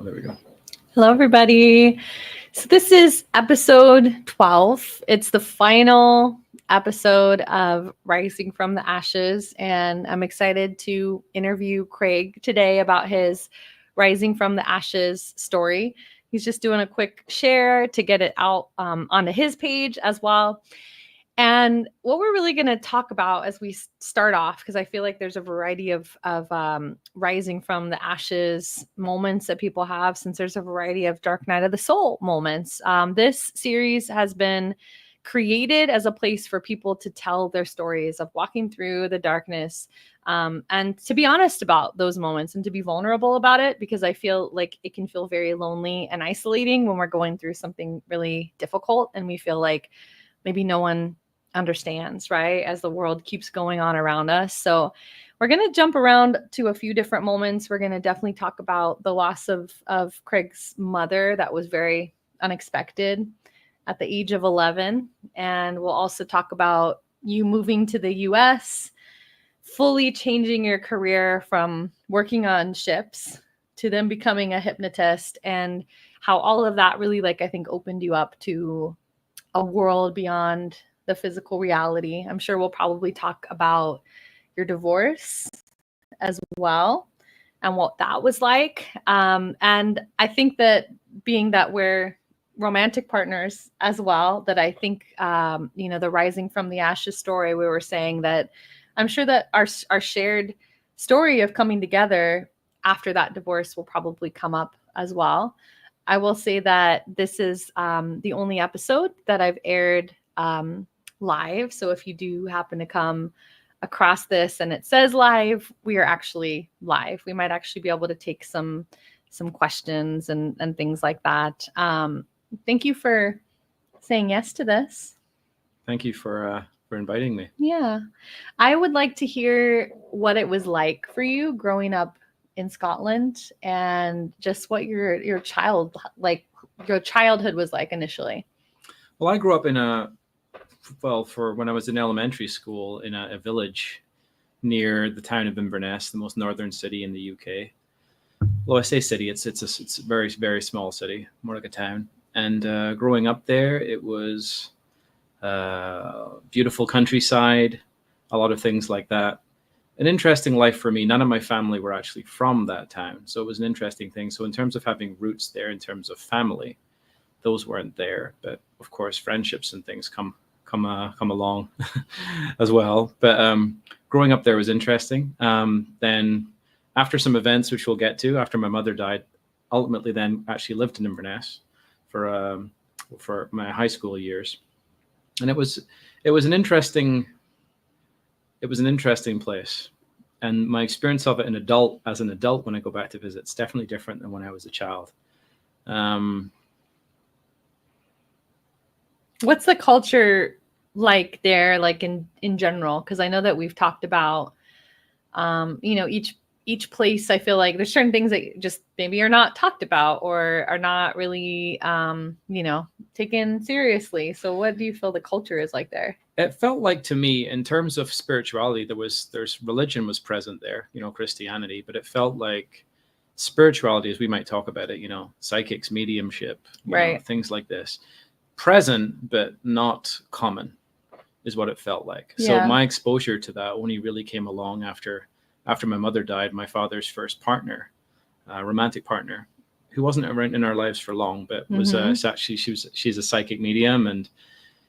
Oh, there we go. Hello, everybody. So this is episode 12. It's the final episode of Rising from the Ashes, and I'm excited to interview Craig today about his Rising from the Ashes story. He's just doing a quick share to get it out onto his page as well. And what we're really going to talk about as we start off, because I feel like there's a variety of rising from the ashes moments that people have, since there's a variety of dark night of the soul moments. This series has been created as a place for people to tell their stories of walking through the darkness, and to be honest about those moments and to be vulnerable about it, because I feel like it can feel very lonely and isolating when we're going through something really difficult and we feel like maybe no one understands, right? As the world keeps going on around us. So we're going to jump around to a few different moments. We're going to definitely talk about the loss of Craig's mother. That was very unexpected at the age of 11. And we'll also talk about you moving to the US, fully changing your career from working on ships to then becoming a hypnotist, and how all of that really, I think, opened you up to a world beyond the physical reality. I'm sure we'll probably talk about your divorce as well and what that was like. And I think that being that we're romantic partners as well, that I think, the Rising from the Ashes story, we were saying that I'm sure that our shared story of coming together after that divorce will probably come up as well. I will say that this is the only episode that I've aired live. So if you do happen to come across this and it says live, we are actually live. We might actually be able to take some questions and things like that. Thank you for saying yes to this. Thank you for inviting me. Yeah. I would like to hear what it was like for you growing up in Scotland, and just what your childhood was like initially. Well, I grew up for when I was in elementary school in a village near the town of Inverness, the most northern city in the UK. Well, I say city, it's a very, very small city, more like a town. And growing up there, it was beautiful countryside, a lot of things like that. An interesting life for me. None of my family were actually from that town, so it was an interesting thing. So in terms of having roots there, in terms of family, those weren't there. But of course, friendships and things come along as well. But growing up there was interesting. Then after some events, which we'll get to, after my mother died, ultimately then actually lived in Inverness for my high school years, and it was an interesting place. And my experience of it as an adult, when I go back to visit, it's definitely different than when I was a child. What's the culture like there, like in general? Because I know that we've talked about, each place. I feel like there's certain things that just maybe are not talked about or are not really, taken seriously. So what do you feel the culture is like there? It felt like, to me, in terms of spirituality, there's religion was present there, Christianity, but it felt like spirituality, as we might talk about it, psychics, mediumship, right, things like this, present but not common, is what it felt like. Yeah. So my exposure to that only really came along after my mother died. My father's first partner, romantic partner, who wasn't around in our lives for long, but was actually she's a psychic medium, and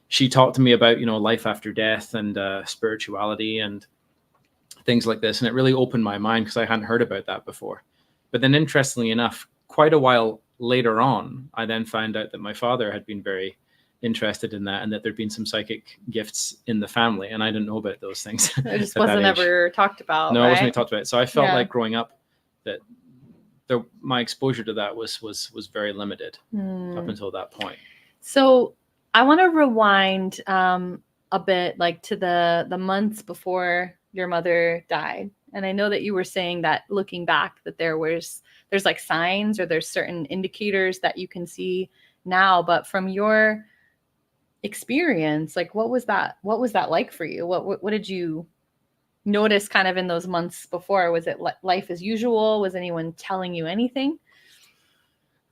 she talked to me about life after death and spirituality and things like this, and it really opened my mind because I hadn't heard about that before. But then, interestingly enough, quite a while later on, I then found out that my father had been very interested in that, and that there'd been some psychic gifts in the family, and I didn't know about those things. It just wasn't ever talked about. No, right? It wasn't really talked about. So I felt like growing up that my exposure to that was very limited up until that point. So I want to rewind a bit, to the months before your mother died. And I know that you were saying that looking back, that there's signs, or there's certain indicators that you can see now. But from your experience, what was that like for you? What did you notice kind of in those months before? Was it life as usual? Was anyone telling you anything?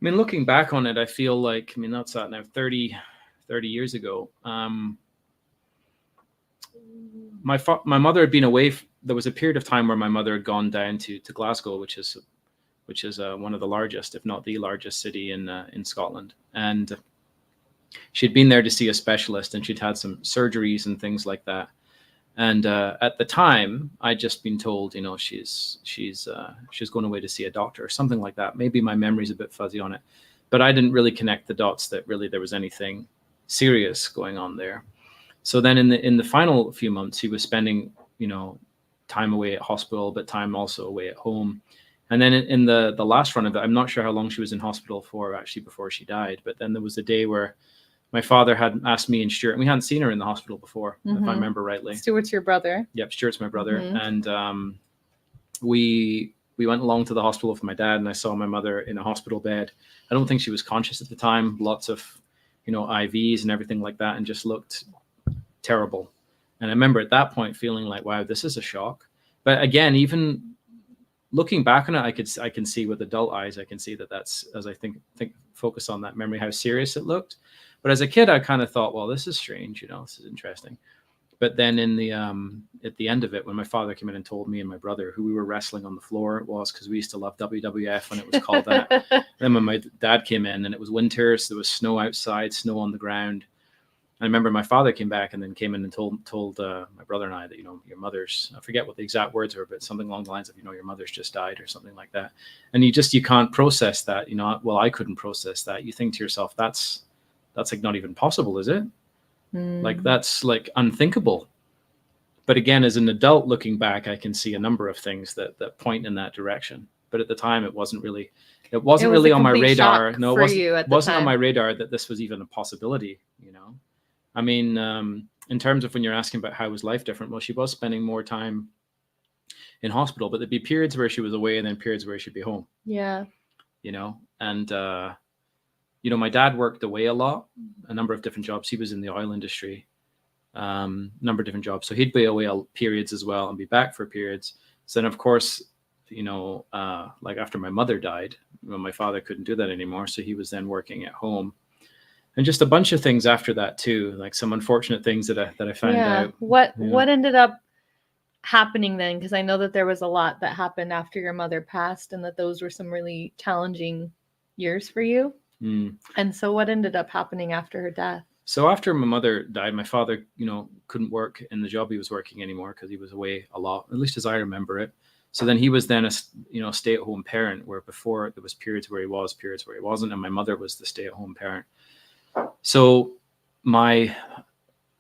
mean, looking back on it, I feel like, I mean, that's that now 30 years ago. My mother had been away. There was a period of time where my mother had gone down to Glasgow, which is one of the largest, if not the largest city in Scotland. And she'd been there to see a specialist, and she'd had some surgeries and things like that. And at the time, I'd just been told, she's going away to see a doctor or something like that. Maybe my memory's a bit fuzzy on it, but I didn't really connect the dots that really there was anything serious going on there. So then in the final few months, he was spending, time away at hospital, but time also away at home. And then in the last run of it, I'm not sure how long she was in hospital for actually before she died. But then there was a day where my father had asked me and Stuart, and we hadn't seen her in the hospital before, if I remember rightly. Stuart's your brother. Yep, Stuart's my brother. And we went along to the hospital with my dad, and I saw my mother in a hospital bed. I don't think she was conscious at the time. Lots of, IVs and everything like that, and just looked terrible. And I remember at that point feeling like, wow, this is a shock. But again, even looking back on it, I can see with adult eyes, I can see that's, as I think focus on that memory, how serious it looked. But as a kid, I kind of thought, well, this is strange, this is interesting. But then at the end of it, when my father came in and told me and my brother, who we were wrestling on the floor, it was because we used to love WWF when it was called that. Then when my dad came in and it was winter, so there was snow outside, snow on the ground. I remember my father came back and then came in and told my brother and I that, your mother's, I forget what the exact words were, but something along the lines of, your mother's just died or something like that. And you can't process that, well, I couldn't process that. You think to yourself, that's like not even possible, is it? Like that's like unthinkable. But again, as an adult looking back, I can see a number of things that point in that direction. But at the time, it wasn't really on my radar. No, it wasn't on my radar that this was even a possibility. I mean, in terms of when you're asking about how was life different, well, she was spending more time in hospital, but there'd be periods where she was away and then periods where she'd be home. Yeah. And my dad worked away a lot, a number of different jobs. He was in the oil industry, number of different jobs. So he'd be away periods as well and be back for periods. So then, of course, like after my mother died, my father couldn't do that anymore. So he was then working at home. And just a bunch of things after that too, like some unfortunate things that I found out. What ended up happening then? Because I know that there was a lot that happened after your mother passed, and that those were some really challenging years for you. And so what ended up happening after her death? So after my mother died, my father, couldn't work in the job he was working anymore because he was away a lot, at least as I remember it. So then he was then a stay-at-home parent, where before there was periods where he was, periods where he wasn't, and my mother was the stay-at-home parent. So my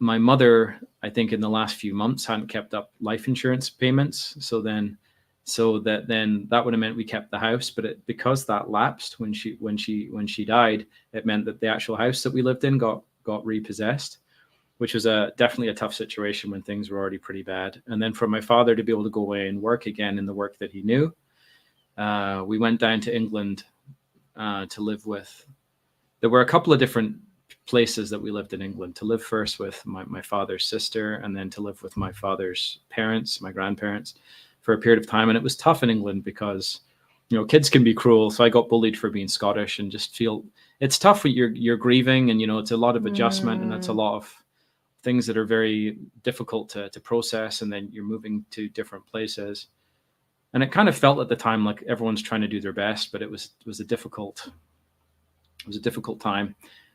mother, I think in the last few months, hadn't kept up life insurance payments. So that would have meant we kept the house, but because that lapsed when she died, it meant that the actual house that we lived in got repossessed, which was definitely a tough situation when things were already pretty bad. And then for my father to be able to go away and work again in the work that he knew, we went down to England to live with. There were a couple of different places that we lived in England, to live first with my father's sister, and then to live with my father's parents, my grandparents, for a period of time. And it was tough in England because, kids can be cruel. So I got bullied for being Scottish, and just feel it's tough when you're grieving, and, it's a lot of adjustment, and it's a lot of things that are very difficult to process. And then you're moving to different places. And it kind of felt at the time like everyone's trying to do their best, but it was a difficult time.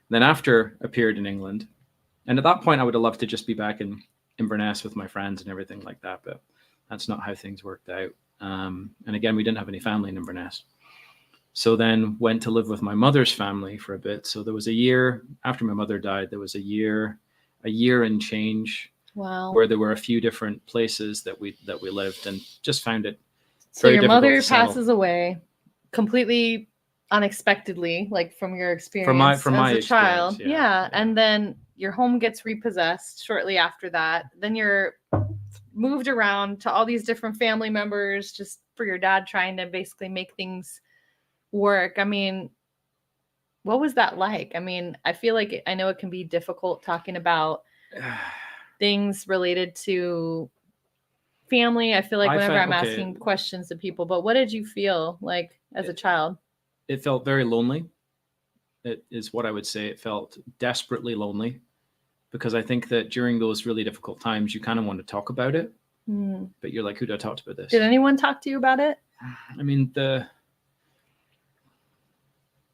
Then after a period in England, and at that point I would have loved to just be back in Inverness with my friends and everything like that, but that's not how things worked out. And again, we didn't have any family in Inverness. So then went to live with my mother's family for a bit. So there was a year after my mother died, there was a year and change. Wow. Where there were a few different places that we lived, and just found it so your mother passes away completely unexpectedly, like from your experience from my as a child. Yeah. And then your home gets repossessed shortly after that. Then you're moved around to all these different family members just for your dad trying to basically make things work. I mean, what was that like? I mean, I feel like I know it can be difficult talking about things related to family. I feel like whenever I'm asking questions to people, but what did you feel like as a child? It felt very lonely. it is what I would say. It felt desperately lonely, because I think that during those really difficult times, you kind of want to talk about it, but you're like, who do I talk to about this? Did anyone talk to you about it? I mean,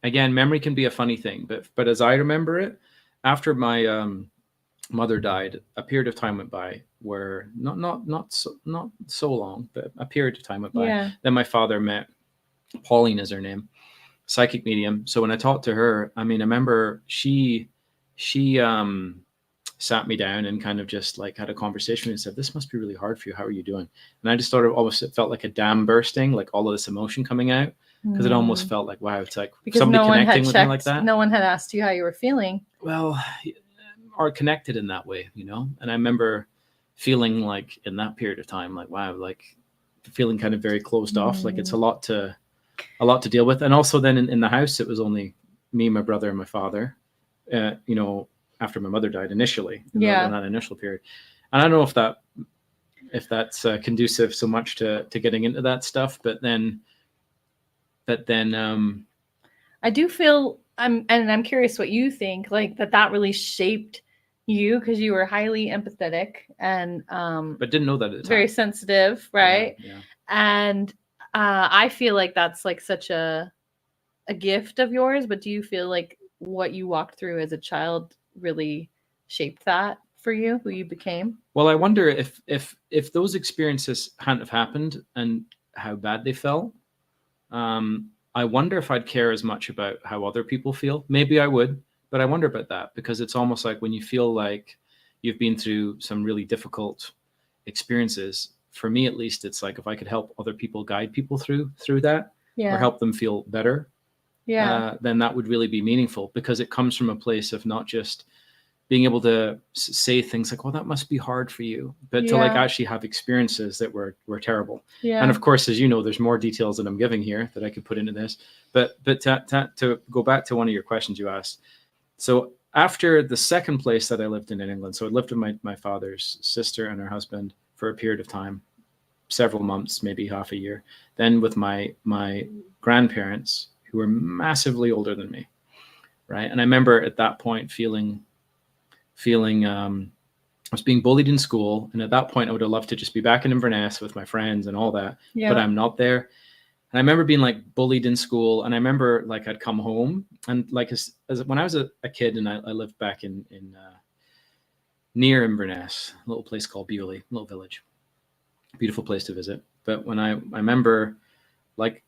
again, memory can be a funny thing, but as I remember it, after my mother died, a period of time went by where not so long, but a period of time went by. Yeah. Then my father met Pauline, is her name, psychic medium. So when I talked to her, I mean, I remember she sat me down and kind of just like had a conversation and said, "This must be really hard for you. How are you doing?" And I just sort of almost, it felt like a dam bursting, like all of this emotion coming out, because it almost felt like, wow, it's like because somebody no connecting with me like that. No one had asked you how you were feeling. Well, or connected in that way, you know? And I remember feeling like in that period of time, like, wow, like feeling kind of very closed off. Like it's a lot to deal with. And also then in the house, it was only me, my brother, and my father, you know, after my mother died initially, in that initial period. And I don't know if that's conducive so much to getting into that stuff, but then I do feel, I'm curious what you think, like that really shaped you, because you were highly empathetic and but didn't know that at the time. Very sensitive, right? Yeah. And I feel like that's like such a gift of yours. But do you feel like what you walked through as a child really shaped that for you, who you became? Well, I wonder if those experiences hadn't have happened and how bad they felt, I wonder if I'd care as much about how other people feel. Maybe I would, but I wonder about that, because it's almost like when you feel like you've been through some really difficult experiences, for me at least, it's like if I could help other people, guide people through that, or help them feel better, then that would really be meaningful, because it comes from a place of not just being able to say things like, well, that must be hard for you, but to like actually have experiences that were terrible. And of course, as you know, there's more details that I'm giving here that I could put into this, but to go back to one of your questions you asked. So after the second place that I lived in England, so I lived with my father's sister and her husband for a period of time, several months, maybe half a year, then with my grandparents, who were massively older than me, right? And I remember at that point feeling I was being bullied in school, and at that point I would have loved to just be back in Inverness with my friends and all that, but I'm not there. And I remember being like bullied in school, and I remember like I'd come home, and like as when I was a kid, and I lived back in near Inverness, a little place called Bewley, a little village, beautiful place to visit. But when I remember like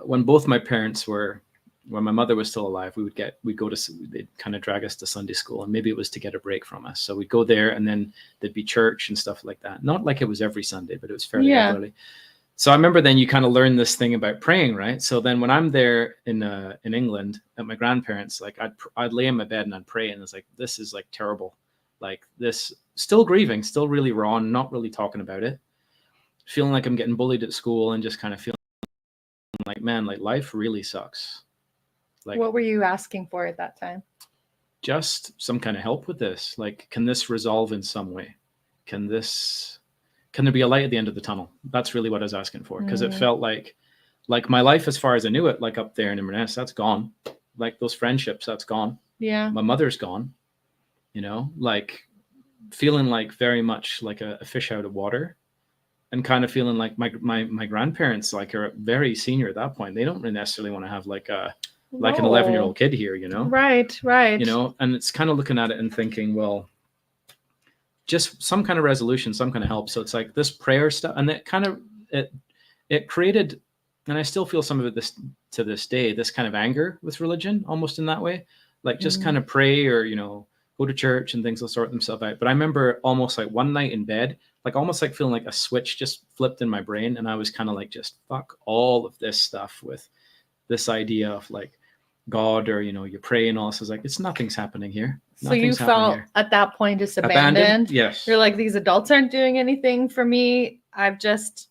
when both my parents were, when my mother was still alive, we'd go to, they'd kind of drag us to Sunday school, and maybe it was to get a break from us. So we'd go there, and then there'd be church and stuff like that. Not like it was every Sunday, but it was fairly regularly. So I remember then you kind of learn this thing about praying, right? So then when I'm there in England at my grandparents, like I'd lay in my bed and I'd pray, and it's like, this is like terrible. Like this, still grieving, still really raw, and not really talking about it. Feeling like I'm getting bullied at school, and just kind of feeling like, man, like life really sucks. Like, what were you asking for at that time? Just some kind of help with this. Like, can this resolve in some way? Can there be a light at the end of the tunnel? That's really what I was asking for. Because it felt like my life, as far as I knew it, like up there in Inverness, that's gone. Like those friendships, that's gone. Yeah. My mother's gone, you know, like feeling like very much like a fish out of water, and kind of feeling like my grandparents like are very senior at that point. They don't really necessarily want to have like an 11-year-old kid here, you know? Right. You know, and it's kind of looking at it and thinking, well, just some kind of resolution, some kind of help. So it's like this prayer stuff, and it kind of, it created, and I still feel some of it to this day, this kind of anger with religion, almost in that way, like just kind of pray, or, you know, go to church and things will sort themselves out. But I remember almost like one night in bed, like almost like feeling like a switch just flipped in my brain. And I was kind of like, just fuck all of this stuff with this idea of like God, or, you know, you pray and all this. Is like, nothing's happening here. So you felt at that point just abandoned? Yes. You're like, these adults aren't doing anything for me. I've just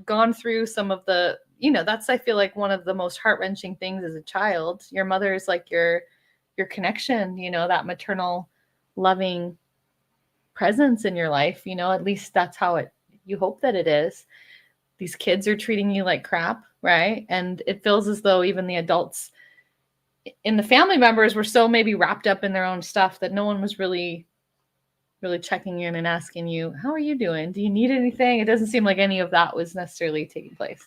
gone through some of the, you know, that's, I feel like one of the most heart-wrenching things as a child. Your mother is like your connection, you know, that maternal loving presence in your life, you know, at least that's how you hope that it is. These kids are treating you like crap, right? And it feels as though even the adults the family members were so maybe wrapped up in their own stuff that no one was really checking in and asking you, how are you doing? Do you need anything? It doesn't seem like any of that was necessarily taking place.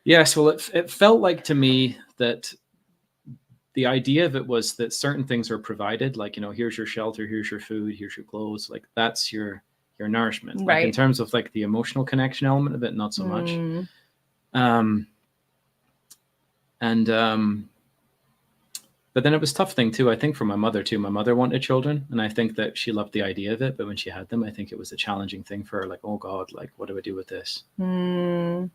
Yes. Well, it felt like to me that the idea of it was that certain things are provided, like, here's your shelter, here's your food, here's your clothes. Like that's your nourishment. Right. Like in terms of like the emotional connection element of it, not so much. But then it was a tough thing too, I think, for my mother too. My mother wanted children, and I think that she loved the idea of it, but when she had them, I think it was a challenging thing for her. Like, oh God, like what do I do with this? I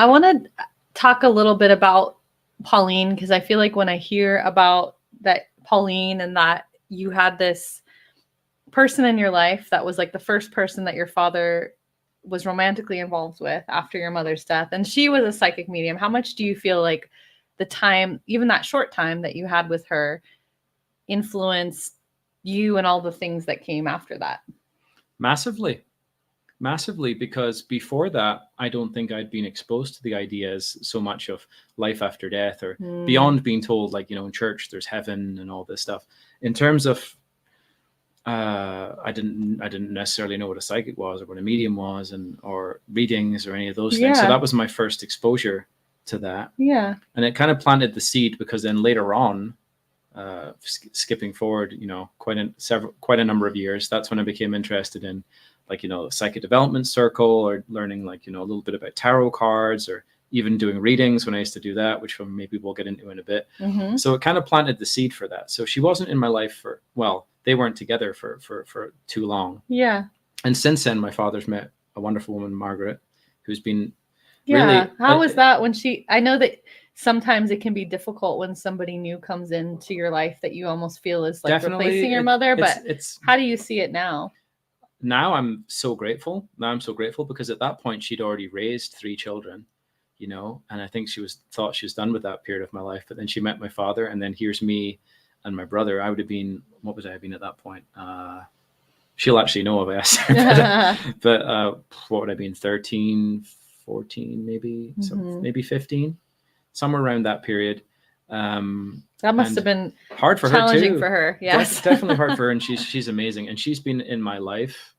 want to talk a little bit about Pauline, because I feel like when I hear about that Pauline and that you had this person in your life that was like the first person that your father was romantically involved with after your mother's death, and she was a psychic medium, how much do you feel like the time, even that short time that you had with her, influenced you and all the things that came after that? Massively, because before that, I don't think I'd been exposed to the ideas so much of life after death, or beyond being told, like, in church, there's heaven and all this stuff. In terms of, I didn't necessarily know what a psychic was or what a medium was, or readings or any of those things. So that was my first exposure to that. Yeah. And it kind of planted the seed, because then later on, skipping forward, quite a number of years, that's when I became interested in, like, psychic development circle, or learning, like, a little bit about tarot cards, or even doing readings when I used to do that, which maybe we'll get into in a bit. So it kind of planted the seed for that. So she wasn't in my life they weren't together for too long. Yeah. And since then, my father's met a wonderful woman, Margaret, who's been really. How was that when I know that sometimes it can be difficult when somebody new comes into your life that you almost feel is like replacing your mother, but how do you see it now? Now I'm so grateful. Because at that point she'd already raised 3 children, and I think thought she was done with that period of my life. But then she met my father, and then here's me and my brother. I would have been, what was I been at that point? She'll actually know if I asked her. But what would I have been? 13, 14, maybe, so maybe 15, somewhere around that period. That must have been hard for challenging her too. For her. Yes. Definitely hard for her. And she's amazing. And she's been in my life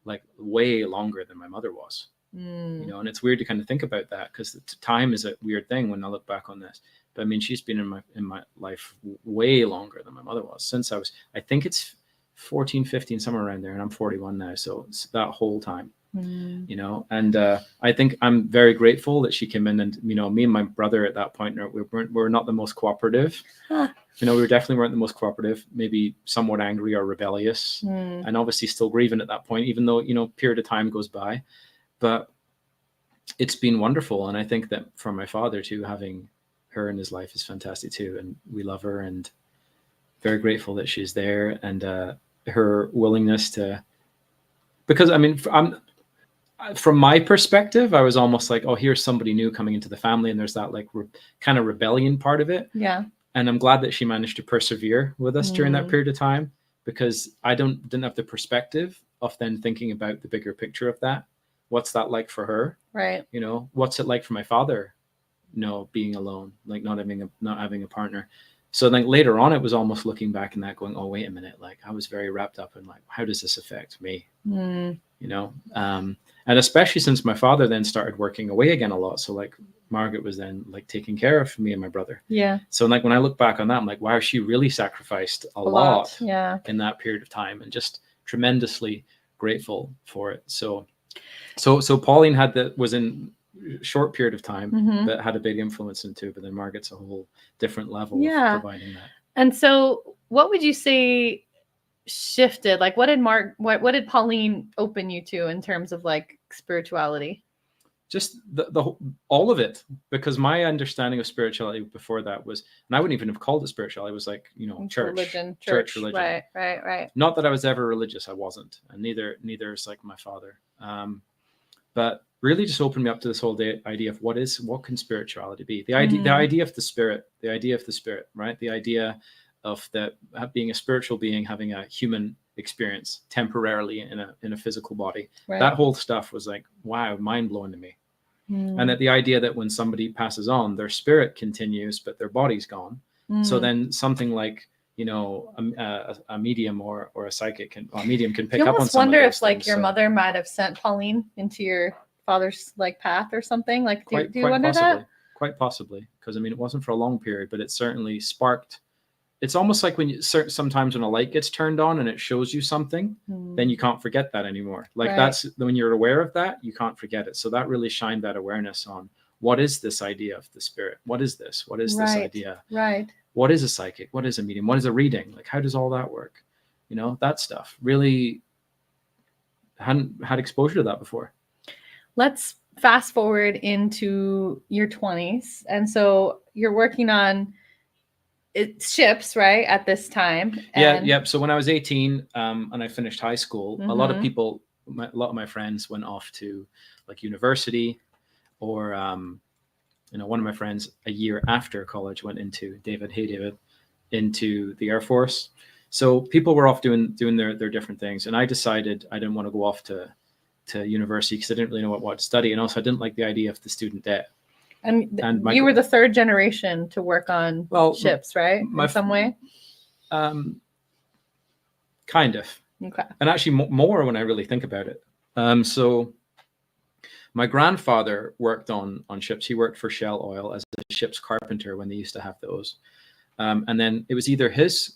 like way longer than my mother was, and it's weird to kind of think about that, because time is a weird thing when I look back on this. But I mean, she's been in my life way longer than my mother was, since I think it's 14, 15, somewhere around there. And I'm 41 now. So it's that whole time. And I think I'm very grateful that she came in, and me and my brother at that point, we're not the most cooperative. We definitely weren't the most cooperative, maybe somewhat angry or rebellious, and obviously still grieving at that point, even though period of time goes by. But it's been wonderful, and I think that for my father too, having her in his life is fantastic too, and we love her, and very grateful that she's there, and her willingness to, because I mean, from my perspective, I was almost like, oh, here's somebody new coming into the family, and there's that like kind of rebellion part of it. Yeah. And I'm glad that she managed to persevere with us during that period of time, because I didn't have the perspective of then thinking about the bigger picture of that. What's that like for her? Right. What's it like for my father, being alone, like not having a partner. So like later on, it was almost looking back and that going, oh, wait a minute. Like I was very wrapped up in like, how does this affect me? And especially since my father then started working away again a lot. So like Margaret was then like taking care of me and my brother. Yeah. So like when I look back on that, I'm like, wow, she really sacrificed a lot in that period of time, and just tremendously grateful for it. So Pauline was in a short period of time that had a big influence into, but then Margaret's a whole different level of providing that. And so what would you say shifted? Like what did Pauline open you to in terms of like spirituality? Just the all of it, because my understanding of spirituality before that was, and I wouldn't even have called it spirituality, it was like, church religion. Right. Not that I was ever religious, I wasn't, and neither is like my father. But really just opened me up to this whole idea of what can spirituality be? The idea of the spirit, right? The idea of that being a spiritual being, having a human experience temporarily in a physical body. Right. That whole stuff was like, wow, mind blowing to me. And that the idea that when somebody passes on, their spirit continues, but their body's gone. So then something like, you know, a medium or a psychic a medium can pick you up on almost some wonder of those if like things. your mother might have sent Pauline into your father's like path or something. Like, do you wonder possibly, that? quite possibly, because I mean, it wasn't for a long period, but it certainly sparked. It's almost like when you sometimes when a light gets turned on and it shows you something, then you can't forget that anymore. Like that's when you're aware of that, you can't forget it. So that really shined that awareness on what is this idea of the spirit? What is this? What is this idea? Right. What is a psychic? What is a medium? What is a reading? Like, how does all that work? You know, that stuff. Really hadn't had exposure to that before. Let's fast forward into your 20s. And so you're working on ships, right, at this time? Yep. So when I was 18 and I finished high school, a lot of people, a lot of my friends went off to like university, or you know, one of my friends a year after college went into into the Air Force. So people were off doing their different things, and I decided I didn't want to go off to university because I didn't really know what to study, and also I didn't like the idea of the student debt. And you were the third generation to work on ships, right? In some way? Kind of. Okay. And actually more when I really think about it. So my grandfather worked on ships. He worked for Shell Oil as a ship's carpenter when they used to have those. And then it was either his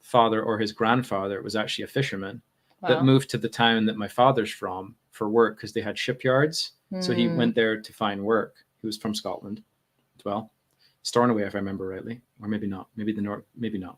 father or his grandfather, it was actually a fisherman, that moved to the town that my father's from for work because they had shipyards. So he went there to find work. He was from Scotland as well. Stornoway, if I remember rightly, or maybe not. Maybe the North, maybe not.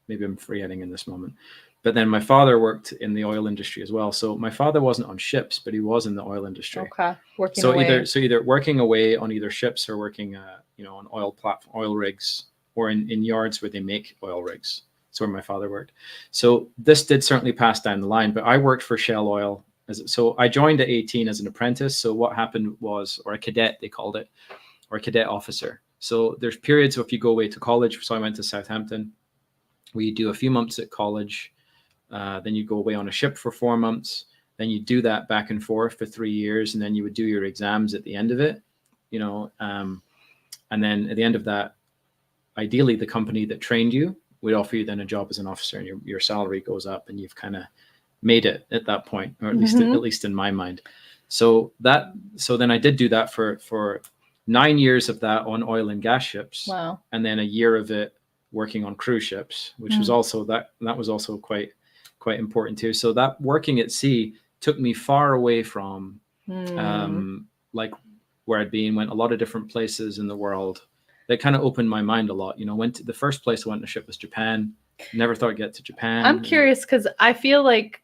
Maybe I'm forgetting in this moment. But then my father worked in the oil industry as well. So my father wasn't on ships, but he was in the oil industry. Okay, working away. Either working away on either ships or working, you know, on oil rigs, or in yards where they make oil rigs. That's where my father worked. So this did certainly pass down the line. But I worked for Shell Oil. So I joined at 18 as an apprentice. So what happened was, or a cadet they called it, or a cadet officer. So there's periods if you go away to college. So I went to Southampton. We do a few months at college. Then you go away on a ship for 4 months. Then you do that back and forth for 3 years, and then you would do your exams at the end of it, you know. And then at the end of that, ideally, the company that trained you would offer you then a job as an officer, and your salary goes up, and you've kind of made it at that point, or at least in my mind. So then I did do that for 9 years of that on oil and gas ships. Wow. And then a year of it working on cruise ships, which was also that was also quite important too. So that working at sea took me far away from like where I'd been, went a lot of different places in the world. That kind of opened my mind a lot. You know, the first place I went on a ship was Japan. Never thought I'd get to Japan. I'm curious because I feel like,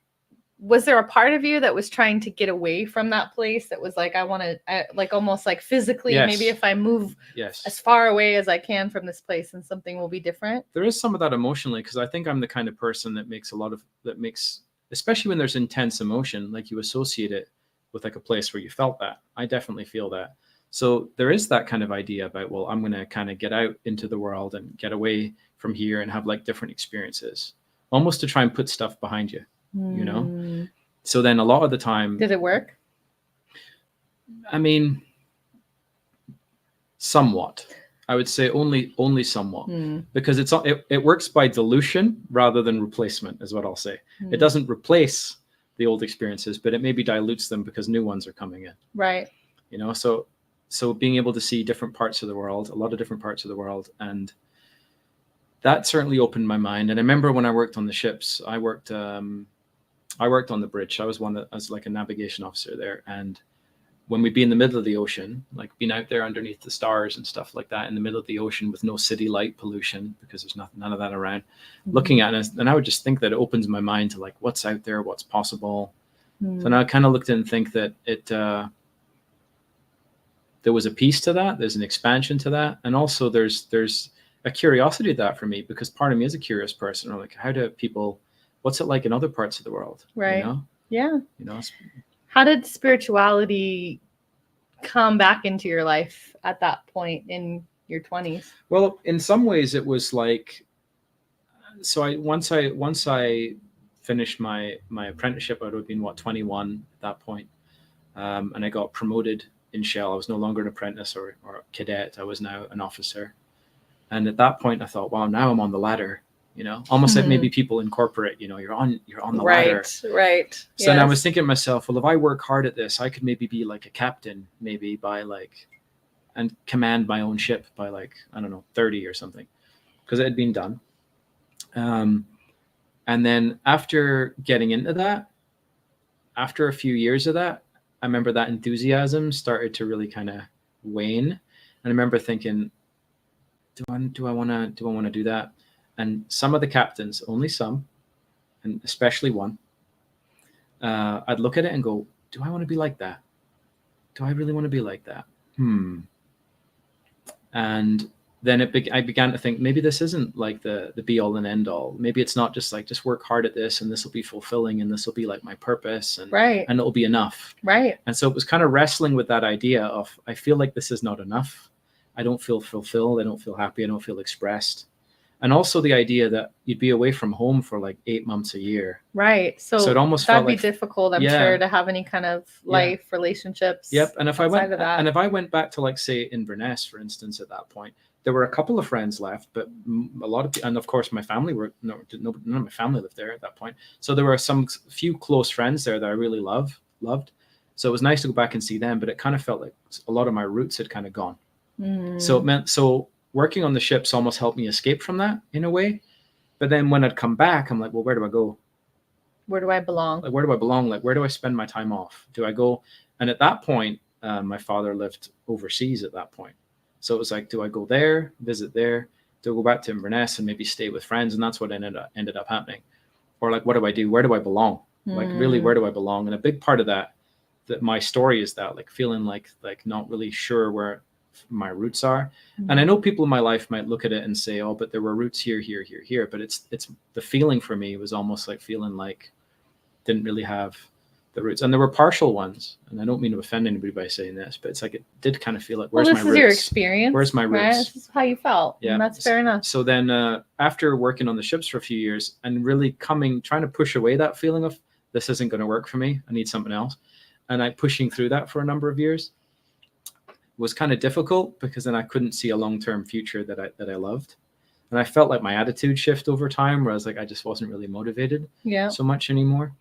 was there a part of you that was trying to get away from that place, that was like, I want to, like, almost like physically, maybe if I move as far away as I can from this place, and something will be different? There is some of that emotionally, because I think I'm the kind of person that makes especially when there's intense emotion, like you associate it with like a place where you felt that. I definitely feel that. So there is that kind of idea about, well, I'm going to kind of get out into the world and get away from here and have like different experiences, almost to try and put stuff behind you. You know, so then a lot of the time, did it work? I mean, somewhat. I would say only somewhat, because it works by dilution rather than replacement, is what I'll say. It doesn't replace the old experiences, but it maybe dilutes them because new ones are coming in. Right. You know, so being able to see different parts of the world, a lot of different parts of the world, and that certainly opened my mind. And I remember when I worked on the ships, I worked on the bridge. I was like a navigation officer there. And when we'd be in the middle of the ocean, like being out there underneath the stars and stuff like that, in the middle of the ocean with no city light pollution, because there's none of that around, looking at it, and I would just think that it opens my mind to like what's out there, what's possible. So now I kind of looked at it and think that there was a piece to that. There's an expansion to that. And also there's a curiosity to that for me, because part of me is a curious person. Or like, how do people, what's it like in other parts of the world? Right. You know? Yeah. You know, how did spirituality come back into your life at that point in your 20s? Well, in some ways it was like, so once I finished my apprenticeship, I would have been 21 at that point. And I got promoted in Shell. I was no longer an apprentice or a cadet. I was now an officer. And at that point I thought, wow, now I'm on the ladder, almost like maybe people incorporate, you're on the ladder. Right. So then I was thinking to myself, well, if I work hard at this, I could maybe be like a captain, maybe by like, and command my own ship by like, I don't know, 30 or something, because it had been done. And then after getting into that, after a few years of that, I remember that enthusiasm started to really kind of wane. And I remember thinking, do I want to do that? And some of the captains, only some, and especially one, I'd look at it and go, do I want to be like that? Do I really want to be like that? And then I began to think, maybe this isn't like the be all and end all. Maybe it's not just like, just work hard at this and this will be fulfilling and this will be like my purpose and it'll be enough. Right. And so it was kind of wrestling with that idea of, I feel like this is not enough. I don't feel fulfilled. I don't feel happy. I don't feel expressed. And also the idea that you'd be away from home for like 8 months a year. Right. So it almost that'd felt be like, difficult, I'm sure, to have any kind of life, relationships. Yep. And if I went back to like, say, Inverness, for instance, at that point, there were a couple of friends left, but a lot of, and of course my family none of my family lived there at that point. So there were few close friends there that I really loved. So it was nice to go back and see them, but it kind of felt like a lot of my roots had kind of gone. So it meant, working on the ships almost helped me escape from that in a way. But then when I'd come back, I'm like, well, where do I go? Where do I belong? Like, where do I belong? Like, where do I spend my time off? Do I go? And at that point, my father lived overseas at that point. So it was like, do I go there, visit there? Do I go back to Inverness and maybe stay with friends? And that's what ended up happening. Or like, what do I do? Where do I belong? Like, really, where do I belong? And a big part of that my story is that, like, feeling like not really sure where my roots are. And I know people in my life might look at it and say, oh, but there were roots here, but it's the feeling for me was almost like feeling like didn't really have the roots, and there were partial ones, and I don't mean to offend anybody by saying this, but it's like it did kind of feel like, where's my roots? This is your experience. Where's my roots? Right? This is how you felt. Yeah, and that's fair enough. So then after working on the ships for a few years and really trying to push away that feeling of this isn't going to work for me, I need something else, and I pushing through that for a number of years was kind of difficult, because then I couldn't see a long-term future that I loved. And I felt like my attitude shift over time, where I was like, I just wasn't really motivated so much anymore.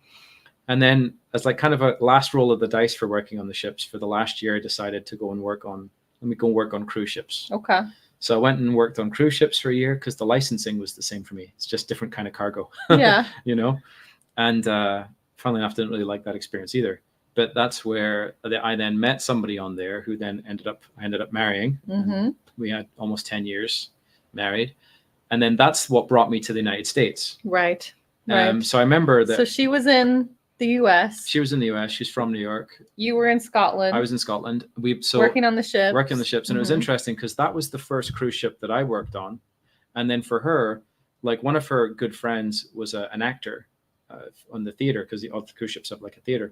And then as like kind of a last roll of the dice for working on the ships, for the last year, I decided to go and work on cruise ships. Okay. So I went and worked on cruise ships for a year, because the licensing was the same for me. It's just different kind of cargo. Yeah. And funnily enough, didn't really like that experience either. But that's where I then met somebody on there who then I ended up marrying. Mm-hmm. We had almost 10 years married. And then that's what brought me to the United States. Right. So I remember that. So she was in the U.S. She was in the U.S. She's from New York. You were in Scotland. I was in Scotland. Working on the ships. And it was interesting, because that was the first cruise ship that I worked on. And then for her, like, one of her good friends was an actor on the theater, because all the cruise ships have like a theater.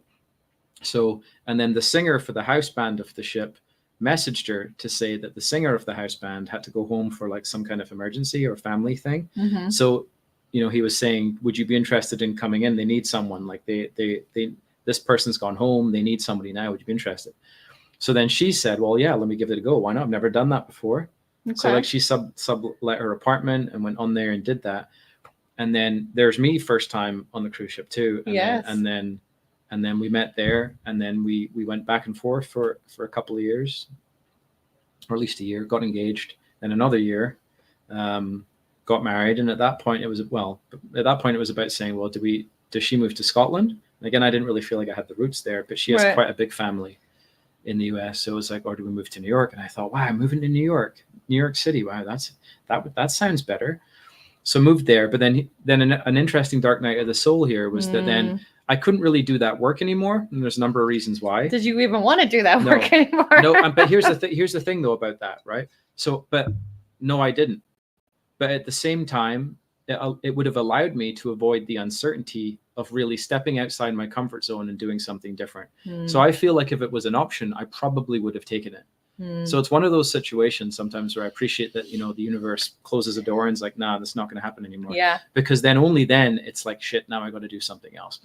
So, and then the singer for the house band of the ship messaged her to say that the singer of the house band had to go home for like some kind of emergency or family thing. Mm-hmm. So, he was saying, would you be interested in coming in? They need someone. Like this person's gone home. They need somebody now. Would you be interested? So then she said, well, yeah, let me give it a go. Why not? I've never done that before. Okay. So like she sublet her apartment and went on there and did that. And then there's me first time on the cruise ship too. And then we met there, and then we went back and forth for a couple of years, or at least a year, got engaged, then another year, got married. And at that point it was about saying, well, does she move to Scotland? And again, I didn't really feel like I had the roots there, but she has quite a big family in the US. So it was like, or do we move to New York? And I thought, wow, I'm moving to New York City. Wow, that sounds better. So moved there. But then an interesting dark night of the soul here was that then I couldn't really do that work anymore. And there's a number of reasons why. Did you even want to do that work anymore? No, but here's the thing though about that, right? So, but no, I didn't. But at the same time, it would have allowed me to avoid the uncertainty of really stepping outside my comfort zone and doing something different. So I feel like if it was an option, I probably would have taken it. So it's one of those situations sometimes where I appreciate that, the universe closes a door and is like, nah, that's not going to happen anymore. Yeah. Because then only then it's like, shit, now I got to do something else.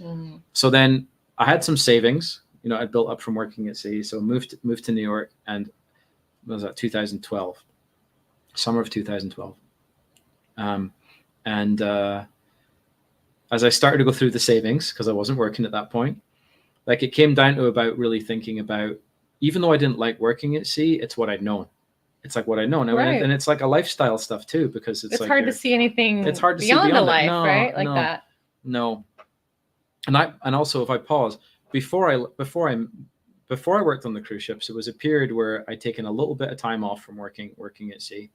So then I had some savings, I built up from working at sea. So moved to New York, and what was that, 2012. summer of 2012. And as I started to go through the savings, because I wasn't working at that point, like it came down to about really thinking about, even though I didn't like working at sea, it's what I'd known. It's like what I'd known. Right. And it's like a lifestyle stuff too, because it's like hard to see anything. It's hard to beyond see beyond a life, no, right? Like no, that. No. And also if I pause, before I worked on the cruise ships, it was a period where I'd taken a little bit of time off from working at sea.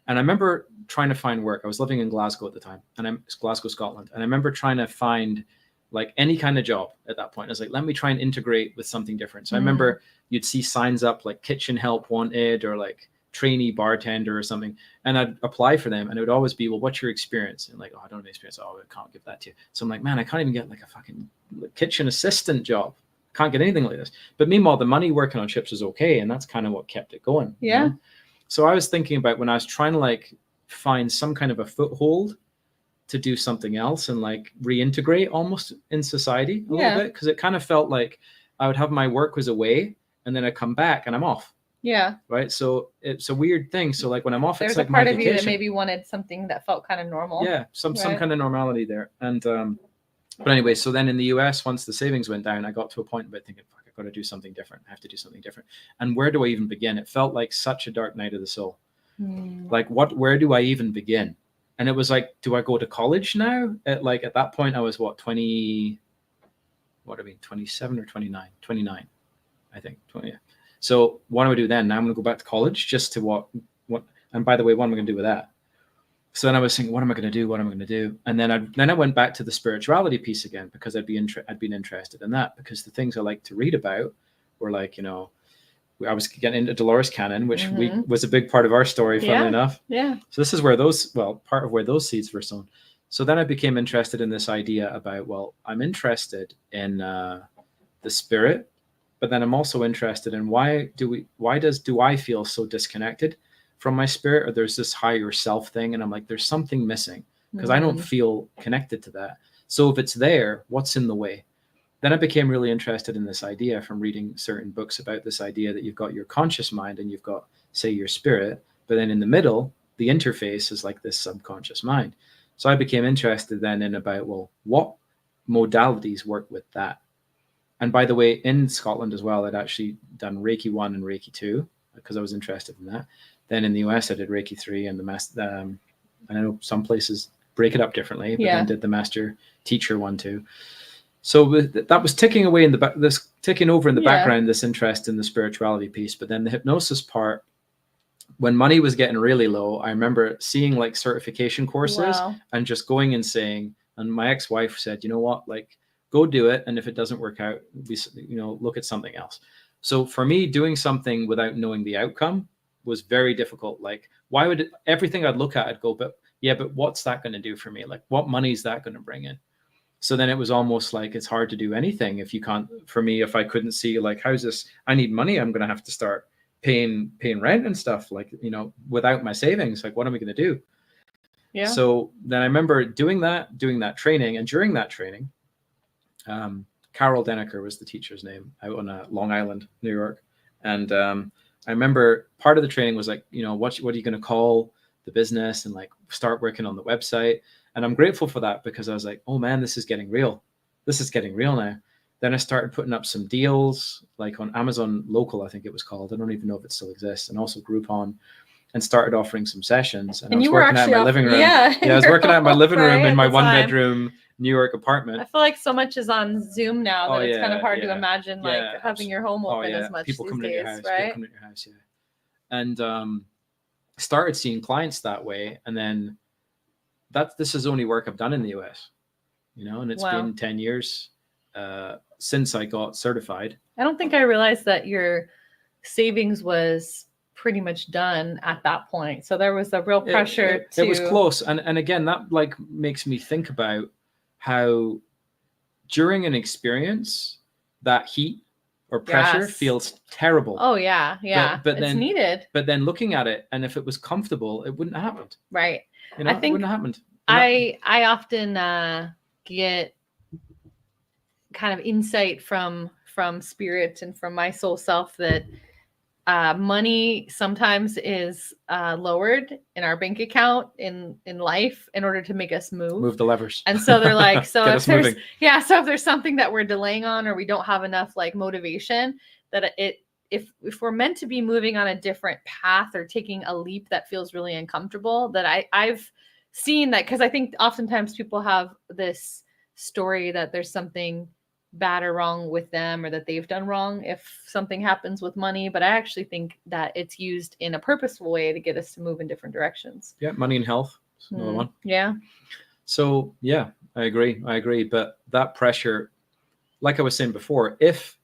And I remember trying to find work. I was living in Glasgow at the time, and I'm Glasgow, Scotland. And I remember trying to find like any kind of job at that point. I was like, let me try and integrate with something different. So I remember you'd see signs up like kitchen help wanted, or like trainee bartender or something. And I'd apply for them, and it would always be, well, what's your experience? And like, oh, I don't have experience. Oh, I can't give that to you. So I'm like, man, I can't even get like a fucking kitchen assistant job. Can't get anything like this. But meanwhile, the money working on ships was okay. And that's kind of what kept it going. Yeah. You know? So I was thinking about when I was trying to like find some kind of a foothold to do something else and like reintegrate almost in society a little bit. Cause it kind of felt like I would have my work was away and then I come back and I'm off. Yeah. Right. So it's a weird thing. So like when I'm off, there's it's like a part my of vacation. you that maybe wanted something that felt kind of normal. Yeah. Some kind of normality there. And, but anyway, so then in the US, once the savings went down, I got to a point about thinking, fuck, I've got to do something different. I have to do something different. And where do I even begin? It felt like such a dark night of the soul. Like where do I even begin? And it was like, do I go to college now? At that point I was 27 or 29, I think 20. Yeah. So what do I do then? Now I'm going to go back to college just to what, and by the way, what am I going to do with that? So then I was thinking, what am I going to do? What am I going to do? And then I went back to the spirituality piece again, because I'd been interested in that, because the things I like to read about were like, you know, I was getting into Dolores Cannon, which was a big part of our story, funnily enough. Yeah. So this is where part of where those seeds were sown. So then I became interested in this idea about, well, I'm interested in the spirit, but then I'm also interested in why do I feel so disconnected from my spirit, or there's this higher self thing, and I'm like, there's something missing because I don't feel connected to that. So if it's there, what's in the way? Then I became really interested in this idea from reading certain books about this idea that you've got your conscious mind and you've got, say, your spirit, but then in the middle, the interface is like this subconscious mind. So I became interested then in about, well, what modalities work with that? And by the way, in Scotland as well, I'd actually done Reiki 1 and Reiki 2 because I was interested in that. Then in the US, I did Reiki 3 and I know some places break it up differently, but then did the master teacher 1 too. So that was ticking away in the back, this ticking over in the background, this interest in the spirituality piece. But then the hypnosis part, when money was getting really low, I remember seeing like certification courses and just going and saying, and my ex-wife said, you know what, like go do it. And if it doesn't work out, look at something else. So for me, doing something without knowing the outcome was very difficult. Like, why would everything I'd look at, I'd go, but what's that going to do for me? Like, what money is that going to bring in? So then it was almost like it's hard to do anything if you can't. For me, if I couldn't see like, how's this? I need money. I'm going to have to start paying rent and stuff. Like, without my savings, like, what am I going to do? Yeah. So then I remember doing that training, and during that training, Carol Denneker was the teacher's name, out on Long Island, New York, and I remember part of the training was like, what are you going to call the business, and like start working on the website. And I'm grateful for that, because I was like, oh man, this is getting real. This is getting real now. Then I started putting up some deals, like on Amazon Local, I think it was called. I don't even know if it still exists. And also Groupon, and started offering some sessions. And I was working out in my living room. Yeah, I was working out in my living room in my 1-bedroom New York apartment. I feel like so much is on Zoom now that it's kind of hard to imagine like having your home open as much people these coming days, to your house, right? People coming to your house, And started seeing clients that way. And then this is only work I've done in the US, and it's been 10 years since I got certified. I don't think I realized that your savings was pretty much done at that point. So there was a real pressure it was close. And again, that like makes me think about how during an experience, that heat or pressure feels terrible. Oh yeah. But it's needed. But then looking at it, and if it was comfortable, it wouldn't have happened. Right. I think it wouldn't have happened. I often get kind of insight from spirit and from my soul self that money sometimes is lowered in our bank account in life in order to make us move the levers. And so they're like, so Get if us there's moving. so if there's something that we're delaying on, or we don't have enough like motivation, that if we're meant to be moving on a different path or taking a leap that feels really uncomfortable, that I've seen that, because I think oftentimes people have this story that there's something bad or wrong with them, or that they've done wrong if something happens with money. But I actually think that it's used in a purposeful way to get us to move in different directions. Yeah, money and health. Another one. Yeah. So yeah, I agree. But that pressure, like I was saying before, if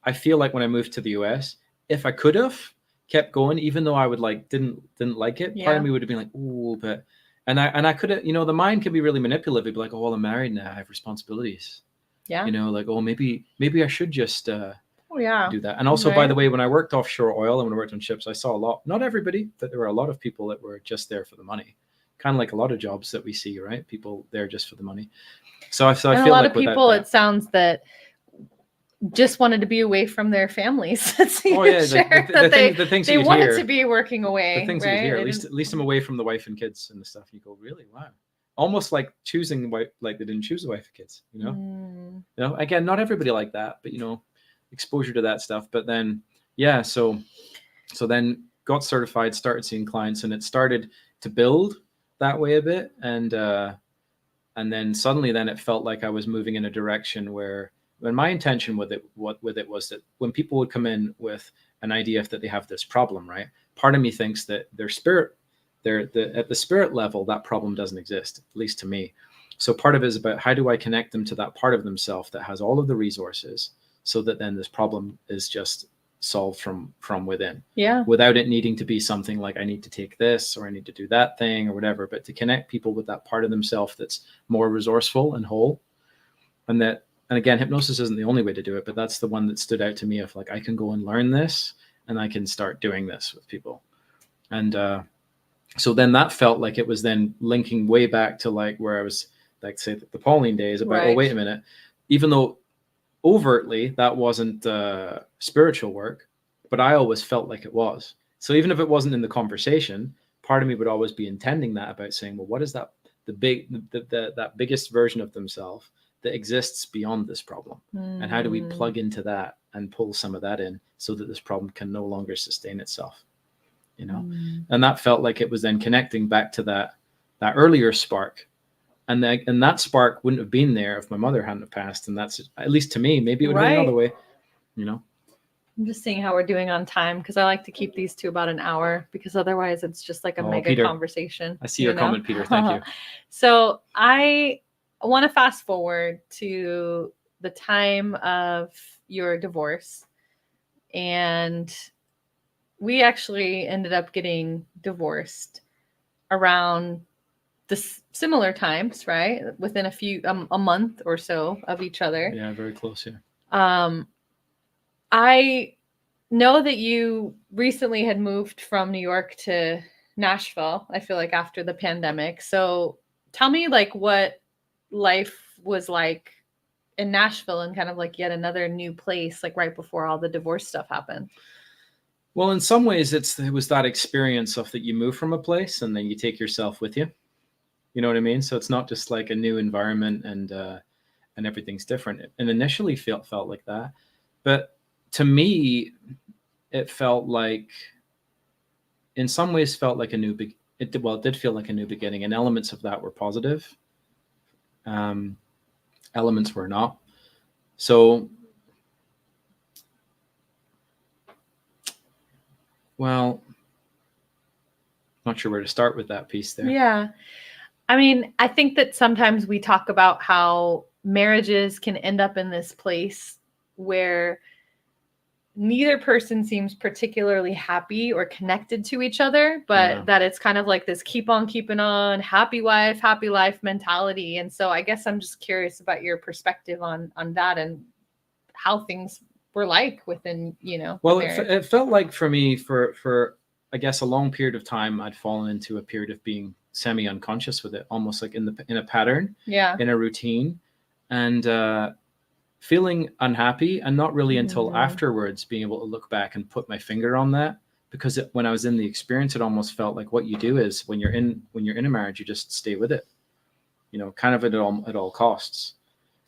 I feel like when I moved to the US, if I could have kept going, even though I would didn't like it, part of me would have been like, ooh, but and I could have, the mind can be really manipulative. It'd be like, oh, well, I'm married now, I have responsibilities. Yeah. Like, oh, maybe I should just do that. And also, Right. by the way, when I worked offshore oil and when I worked on ships, I saw a lot, not everybody, but there were a lot of people that were just there for the money. Kind of like a lot of jobs that we see, right? People there just for the money. So I feel a lot of people, it sounds that just wanted to be away from their families. The things they wanted to be working away. The things right? you hear, at least I'm away from the wife and kids and the stuff. You go, really? Wow. Almost like choosing the wife, like they didn't choose the wife and kids, Again, not everybody like that, but exposure to that stuff. But then, yeah, so then got certified, started seeing clients, and it started to build that way a bit. And then suddenly then it felt like I was moving in a direction where, when my intention with it was that when people would come in with an idea that they have this problem, right? Part of me thinks that their spirit, at the spirit level, that problem doesn't exist, at least to me. So part of it is about how do I connect them to that part of themselves that has all of the resources, so that then this problem is just solved from within. Yeah. Without it needing to be something like I need to take this or I need to do that thing or whatever, but to connect people with that part of themselves that's more resourceful and whole. And again, hypnosis isn't the only way to do it, but that's the one that stood out to me of like, I can go and learn this and I can start doing this with people. And so then that felt like it was then linking way back to like where I was, like say the Pauline days about, right. Oh, wait a minute, even though overtly that wasn't spiritual work, but I always felt like it was. So even if it wasn't in the conversation, part of me would always be intending that about saying, well, what is that, that biggest version of themselves that exists beyond this problem, and how do we plug into that and pull some of that in so that this problem can no longer sustain itself, and that felt like it was then connecting back to that earlier spark, and that spark wouldn't have been there if my mother hadn't have passed, and that's, at least to me, maybe it would have been another way. I'm just seeing how we're doing on time, because I like to keep these to about an hour, because otherwise it's just like a mega Peter, conversation. I see your comment, Peter. Thank you. So I want to fast forward to the time of your divorce. And we actually ended up getting divorced around the similar times, right? Within a month or so of each other. Yeah, very close. Yeah. I know that you recently had moved from New York to Nashville, I feel like, after the pandemic. So tell me like what life was like in Nashville, and kind of like yet another new place, like right before all the divorce stuff happened. Well, in some ways it was that experience of that you move from a place and then you take yourself with you. You know what I mean? So it's not just like a new environment and everything's different. And initially felt like that. But to me, it felt like, in some ways felt like it did feel like a new beginning, and elements of that were positive. Elements were not. So, well, not sure where to start with that piece there. Yeah. I mean, I think that sometimes we talk about how marriages can end up in this place where neither person seems particularly happy or connected to each other, but that it's kind of like this keep on keeping on, happy wife, happy life mentality. And so I guess I'm just curious about your perspective on that and how things were like within, well, it felt like for me, for I guess a long period of time, I'd fallen into a period of being semi-unconscious with it, almost like in a pattern, in a routine, and feeling unhappy, and not really until afterwards being able to look back and put my finger on that. Because when I was in the experience, it almost felt like what you do is when you're in a marriage, you just stay with it, you know, kind of at all costs.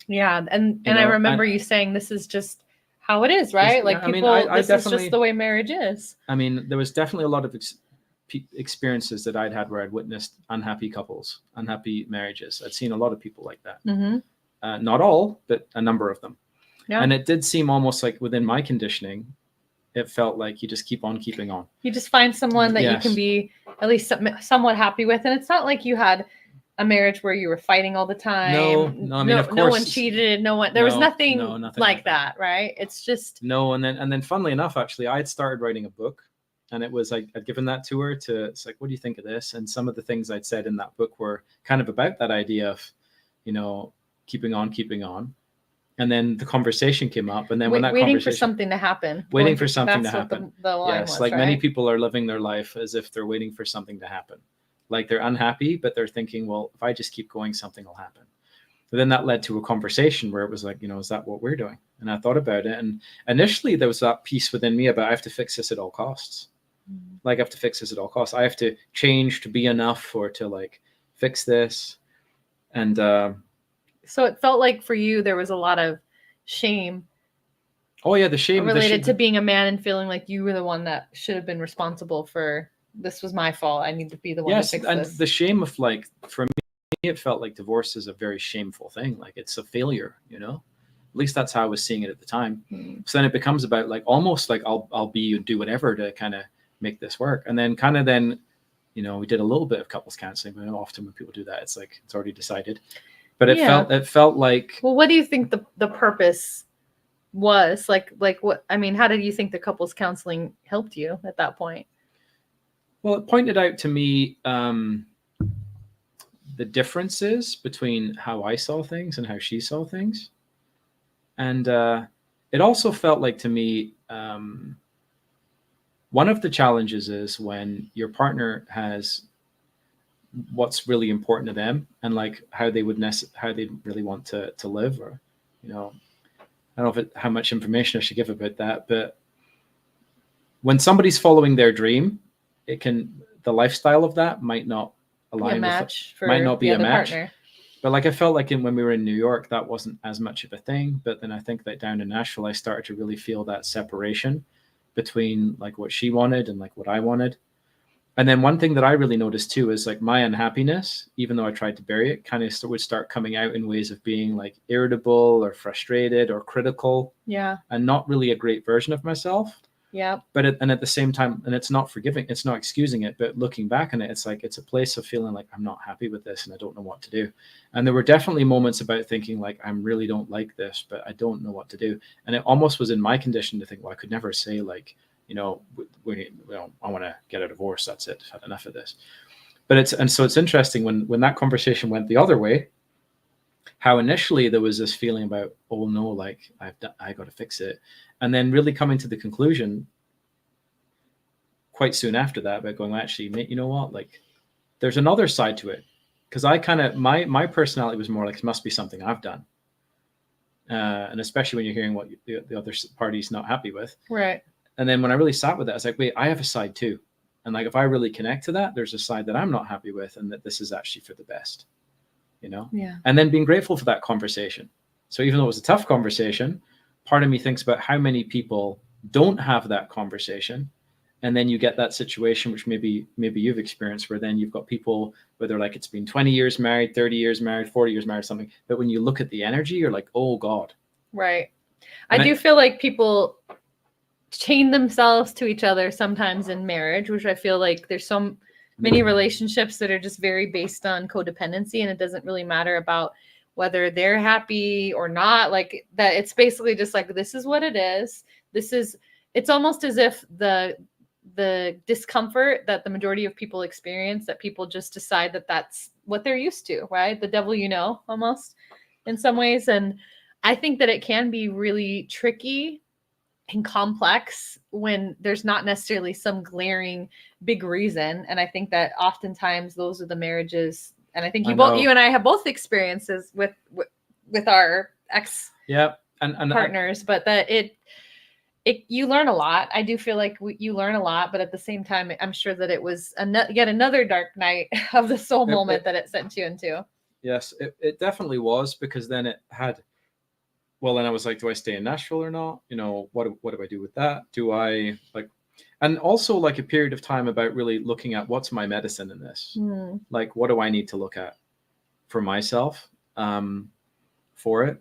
Yeah, and I remember you saying this is just how it is, right? Like people, this is just the way marriage is. I mean, there was definitely a lot of experiences that I'd had where I'd witnessed unhappy couples, unhappy marriages. I'd seen a lot of people like that. Not all, but a number of them. Yeah. And it did seem almost like within my conditioning, it felt like you just keep on keeping on. You just find someone that you can be at least somewhat happy with. And it's not like you had a marriage where you were fighting all the time. No, I mean, of course, no one cheated. There was nothing like that, right? It's just. No, and then funnily enough, actually, I had started writing a book, and it was like, I'd given that to her it's like, what do you think of this? And some of the things I'd said in that book were kind of about that idea of, you know, keeping on. And then the conversation came up, and then waiting for something to happen. Waiting for something to happen. The line yes, was, like right? Many people are living their life as if they're waiting for something to happen. Like they're unhappy, but they're thinking, well, if I just keep going, something will happen. But then that led to a conversation where it was like, you know, is that what we're doing? And I thought about it. And initially there was that piece within me about I have to fix this at all costs. Like I have to fix this at all costs. I have to change to be enough or to like fix this. And so it felt like for you, there was a lot of shame. Oh yeah, the shame related to being a man and feeling like you were the one that should have been responsible for this was my fault. I need to be the one to fix and this. The shame of like, for me, it felt like divorce is a very shameful thing. Like it's a failure, you know. At least that's how I was seeing it at the time. So then it becomes about like almost like I'll do whatever to kind of make this work. And then you know, we did a little bit of couples counseling, but often when people do that, it's like it's already decided. But it felt like. Well, what do you think the purpose was? Like what? I mean, how did you think the couples counseling helped you at that point? Well, it pointed out to me the differences between how I saw things and how she saw things. And it also felt like to me, one of the challenges is when your partner has what's really important to them and like how they really want to live, or, you know, I don't know how much information I should give about that, but when somebody's following their dream, the lifestyle of that might not align might not be a match. Partner. But like I felt like when we were in New York, that wasn't as much of a thing. But then I think that down in Nashville, I started to really feel that separation between like what she wanted and like what I wanted. And then one thing that I really noticed too is like my unhappiness, even though I tried to bury it, kind of would start coming out in ways of being like irritable or frustrated or critical. Yeah. And not really a great version of myself. Yeah. But at the same time, and it's not forgiving, it's not excusing it, but looking back on it, it's like it's a place of feeling like I'm not happy with this and I don't know what to do. And there were definitely moments about thinking like I really don't like this, but I don't know what to do. And it almost was in my condition to think, well, I could never say like, you know, I want to get a divorce. That's it. I've had enough of this. But so it's interesting when that conversation went the other way, how initially there was this feeling about, oh no, like I got to fix it. And then really coming to the conclusion quite soon after that about going, actually, you know what, like there's another side to it. Because I kind of, my personality was more like, it must be something I've done. And especially when you're hearing what the other party's not happy with. Right. And then when I really sat with it, I was like, wait, I have a side too. And like, if I really connect to that, there's a side that I'm not happy with and that this is actually for the best, you know? Yeah. And then being grateful for that conversation. So even though it was a tough conversation, part of me thinks about how many people don't have that conversation. And then you get that situation, which maybe you've experienced, where then you've got people, whether like it's been 20 years married, 30 years married, 40 years married, something. But when you look at the energy, you're like, oh God. Right. I do feel like people chain themselves to each other sometimes in marriage, which I feel like there's so many relationships that are just very based on codependency, and it doesn't really matter about whether they're happy or not. Like that, it's basically just like, this is what it is. It's almost as if the discomfort that the majority of people experience, that people just decide that that's what they're used to, right? The devil, you know, almost in some ways. And I think that it can be really tricky and complex when there's not necessarily some glaring big reason. And I think that oftentimes those are the marriages. And I think you and I have both experiences with our ex and partners, but that you learn a lot. I do feel like you learn a lot, but at the same time, I'm sure that it was yet another dark night of the soul moment that it sent you into. Yes, it definitely was, because then it had, well, then I was like, do I stay in Nashville or not? You know, what do I do with that? Do I like, and also like a period of time about really looking at what's my medicine in this? Like, what do I need to look at for myself, for it?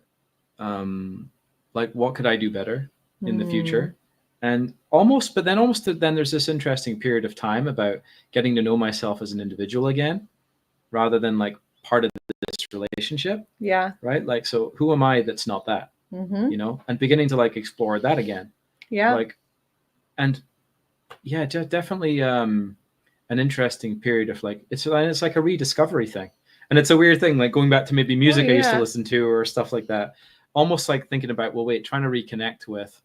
Like, what could I do better in the future? And almost then there's this interesting period of time about getting to know myself as an individual again, rather than like part of this relationship. Yeah. Right. Like, so who am I that's not that? You know, and beginning to like explore that again. Yeah. Like, and yeah, definitely an interesting period of like, it's like a rediscovery thing. And it's a weird thing, like going back to maybe music I used to listen to or stuff like that. Almost like thinking about, well, wait, trying to reconnect with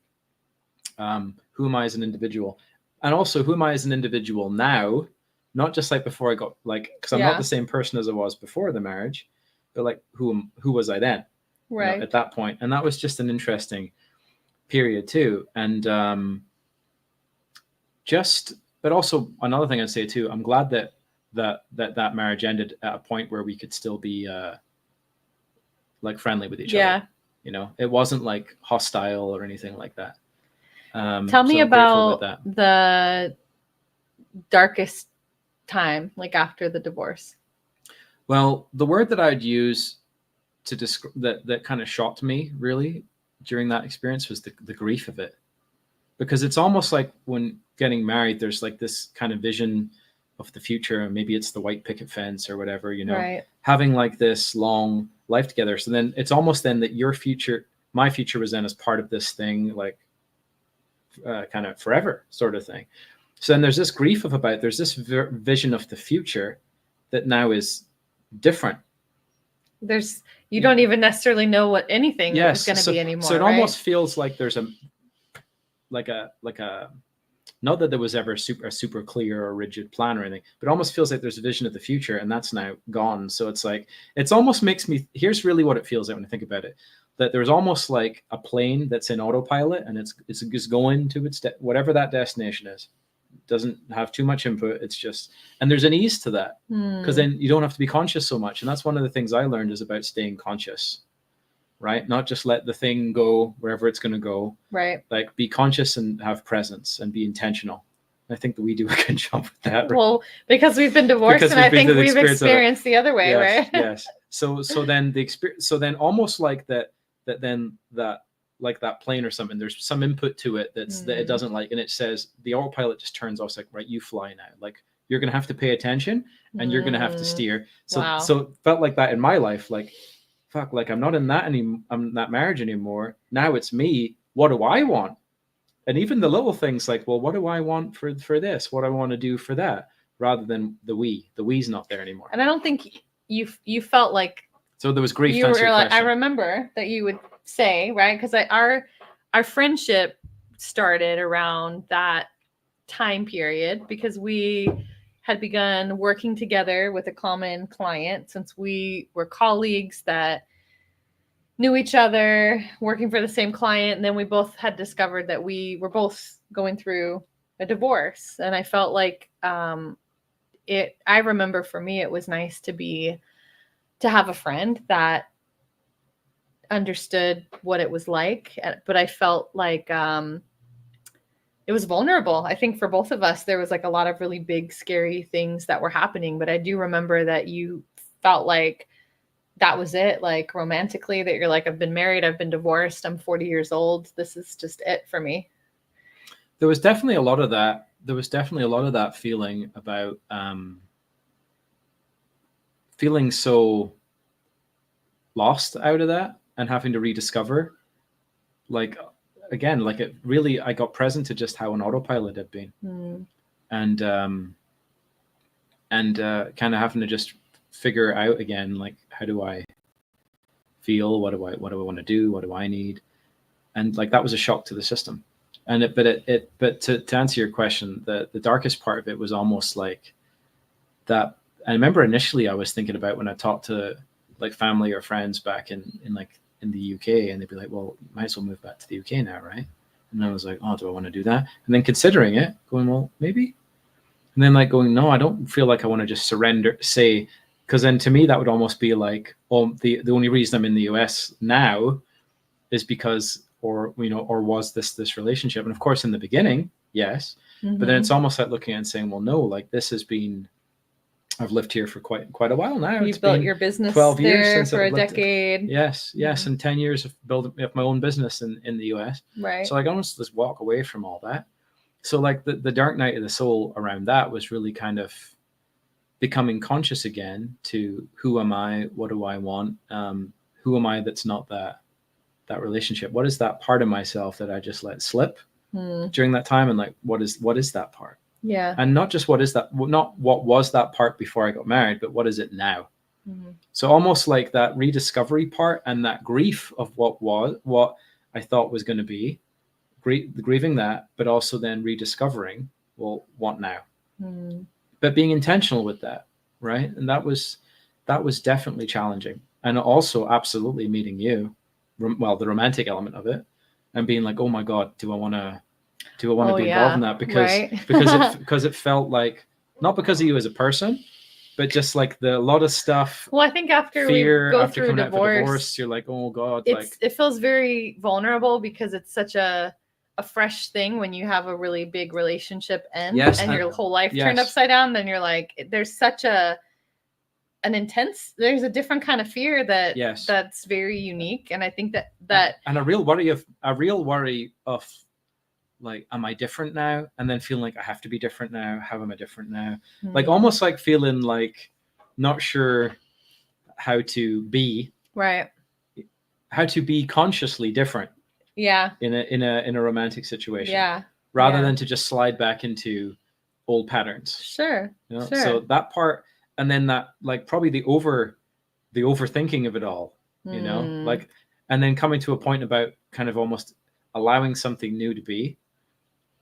who am I as an individual? And also, who am I as an individual now? Not just like before I got like, because I'm not the same person as I was before the marriage, but like who was I then? Right. You know, at that point. And that was just an interesting period too. And but also another thing I'd say too, I'm glad that marriage ended at a point where we could still be like friendly with each other. You know, it wasn't like hostile or anything like that. Tell me about the darkest time, like after the divorce. Well, the word that I'd use to describe that kind of shocked me really during that experience was the grief of it. Because it's almost like when getting married, there's like this kind of vision of the future. Maybe it's the white picket fence or whatever, you know, having like this long life together. So then it's almost then that my future was then as part of this thing, like kind of forever sort of thing. So then there's this grief there's this vision of the future that now is different. You don't even necessarily know what anything is going to be anymore. So it almost feels like there's a not that there was ever a super clear or rigid plan or anything, but it almost feels like there's a vision of the future and that's now gone. So it's like, it's almost makes me, here's really what it feels like when I think about it, that there's almost like a plane that's in autopilot and it's just going to its whatever that destination is. It doesn't have too much input. It's just, and there's an ease to that because then you don't have to be conscious so much. And that's one of the things I learned is about staying conscious. Right? Not just let the thing go wherever it's going to go. Right. Like be conscious and have presence and be intentional. I think that we do a good job with that. Right? Well, because we've been divorced and I think we've experienced the other way, yes, right? Yes. So then the experience, so then almost like that like that plane or something, there's some input to it that it doesn't like, and it says the autopilot just turns off. It's like, right, you fly now. Like you're going to have to pay attention and you're going to have to steer. So, so it felt like that in my life. Like, fuck, like I'm not in that I'm that marriage anymore. Now it's me. What do I want? And even the little things like, well, what do I want for this? What do I want to do for that? Rather than the we. The we's not there anymore. And I don't think you felt like. So there was grief. You were like, I remember that you would say, right? Because our friendship started around that time period because we had begun working together with a common client since we were colleagues that knew each other, working for the same client. And then we both had discovered that we were both going through a divorce. And I felt like I remember for me, it was nice to have a friend that understood what it was like. But I felt like it was vulnerable. I think for both of us, there was like a lot of really big, scary things that were happening. But I do remember that you felt like that was it, like romantically, that you're like, I've been married, I've been divorced, I'm 40 years old. This is just it for me. There was definitely a lot of that. There was definitely a lot of that feeling about feeling so lost out of that and having to rediscover, like, again, like it really, I got present to just how an autopilot had been, and kind of having to just figure out again, like, how do I feel? What do I want to do? What do I need? And like that was a shock to the system. And but to answer your question, the darkest part of it was almost like that. I remember initially I was thinking about when I talked to like family or friends back in like the UK, and they'd be like, well, you might as well move back to the UK now, right? And I was like, oh, do I want to do that? And then considering it, going, well, maybe. And then like going, no, I don't feel like I want to just surrender, say, because then to me that would almost be like, oh, the only reason I'm in the US now is because, or was this relationship. And of course, in the beginning, yes. Mm-hmm. But then it's almost like looking at it and saying, well, no, like this has been, I've lived here for quite a while now. You've built your business 12 years there for a decade. Yes, and 10 years of building up my own business in the US. Right. So like I almost just walk away from all that. So like the dark night of the soul around that was really kind of becoming conscious again to who am I? What do I want? Who am I that's not that relationship? What is that part of myself that I just let slip during that time? And like, what is that part? Yeah. And not just not what was that part before I got married, but what is it now? Mm-hmm. So almost like that rediscovery part and that grief of what I thought was going to be, grieving that, but also then rediscovering, well, what now? Mm. But being intentional with that, right? And that was definitely challenging. And also absolutely meeting you, well, the romantic element of it, and being like, oh my God, do I want to be involved in that? Because it felt like, not because of you as a person, but just like a lot of stuff. Well, I think after fear, we go after through divorce, you're like, oh God, it feels very vulnerable because it's such a fresh thing when you have a really big relationship end and your whole life turned upside down. Then you're like, there's such there's a different kind of fear that's very unique. And I think that and a real worry of like, am I different now? And then feeling like I have to be different now. How am I different now? Mm-hmm. Like almost like feeling like not sure how to be consciously different. Yeah. In a romantic situation. Yeah. Rather than to just slide back into old patterns. Sure. Sure. So that part, and then that like probably the overthinking of it all, like, and then coming to a point about kind of almost allowing something new to be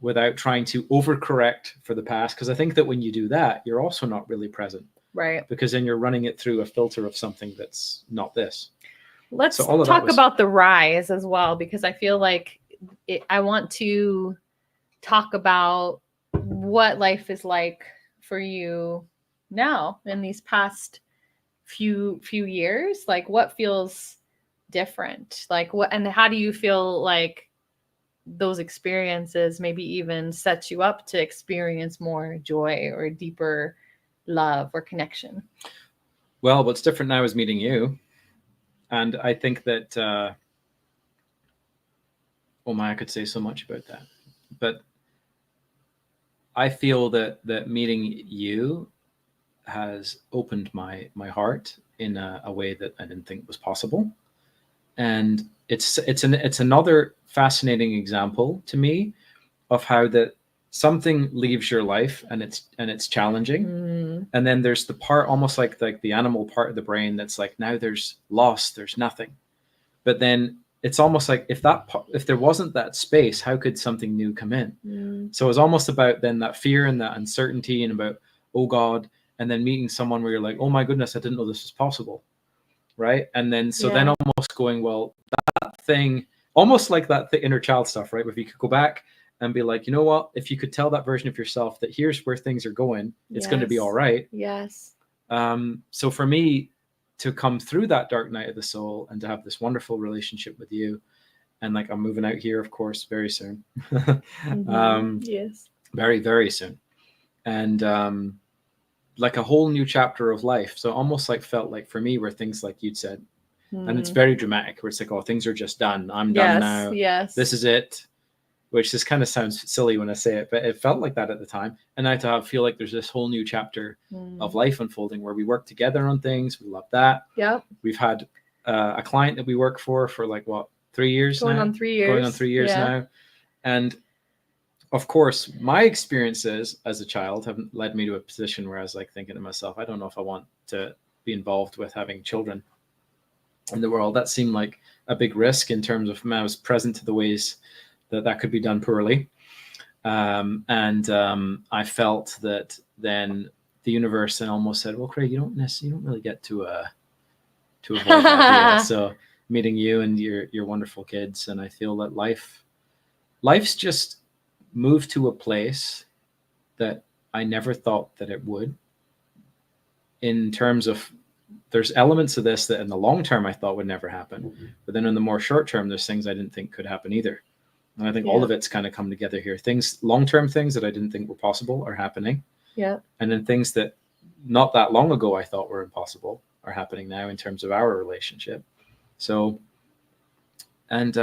without trying to overcorrect for the past. Because I think that when you do that, you're also not really present. Right. Because then you're running it through a filter of something that's not this. Let's talk about the rise as well, because I feel like I want to talk about what life is like for you now in these past few years. Like what feels different? Like what, and how do you feel like those experiences maybe even set you up to experience more joy or deeper love or connection? Well, what's different now is meeting you. And I think that, I could say so much about that. But I feel that meeting you has opened my heart in a way that I didn't think was possible. And it's another fascinating example to me of how that something leaves your life and it's challenging. And then there's the part almost like the animal part of the brain that's like, now there's loss, there's nothing. But then it's almost like if there wasn't that space, how could something new come in? So it's almost about then that fear and that uncertainty and about, oh God, and then meeting someone where you're like, oh my goodness, I didn't know this was possible. Right. And then then almost going, well, that thing, almost like that inner child stuff, right? If you could go back and be like, you know what, if you could tell that version of yourself that here's where things are going, it's going to be all right. Yes. So for me to come through that dark night of the soul and to have this wonderful relationship with you, and like I'm moving out here, of course, very soon. Yes. Very, very soon. And like a whole new chapter of life. So almost like felt like for me where things like you'd said, and it's very dramatic, where it's like, oh, things are just done. I'm done now. Yes. This is it. Which just kind of sounds silly when I say it, but it felt like that at the time. And I feel like there's this whole new chapter of life unfolding where we work together on things. We love that. Yep. We've had a client that we work for like 3 years Going now? on 3 years. Going on 3 years now. And of course, my experiences as a child have led me to a position where I was like thinking to myself, I don't know if I want to be involved with having children in the world. That seemed like a big risk in terms of I was present to the ways that could be done poorly. I felt that then the universe then almost said, well, Craig, you don't really get to avoid that. So meeting you and your wonderful kids. And I feel that life's just moved to a place that I never thought that it would, in terms of there's elements of this that in the long term I thought would never happen. But then in the more short term, there's things I didn't think could happen either. And I think all of it's kind of come together here. Long-term things that I didn't think were possible are happening. Yeah. And then things that not that long ago I thought were impossible are happening now in terms of our relationship. So, and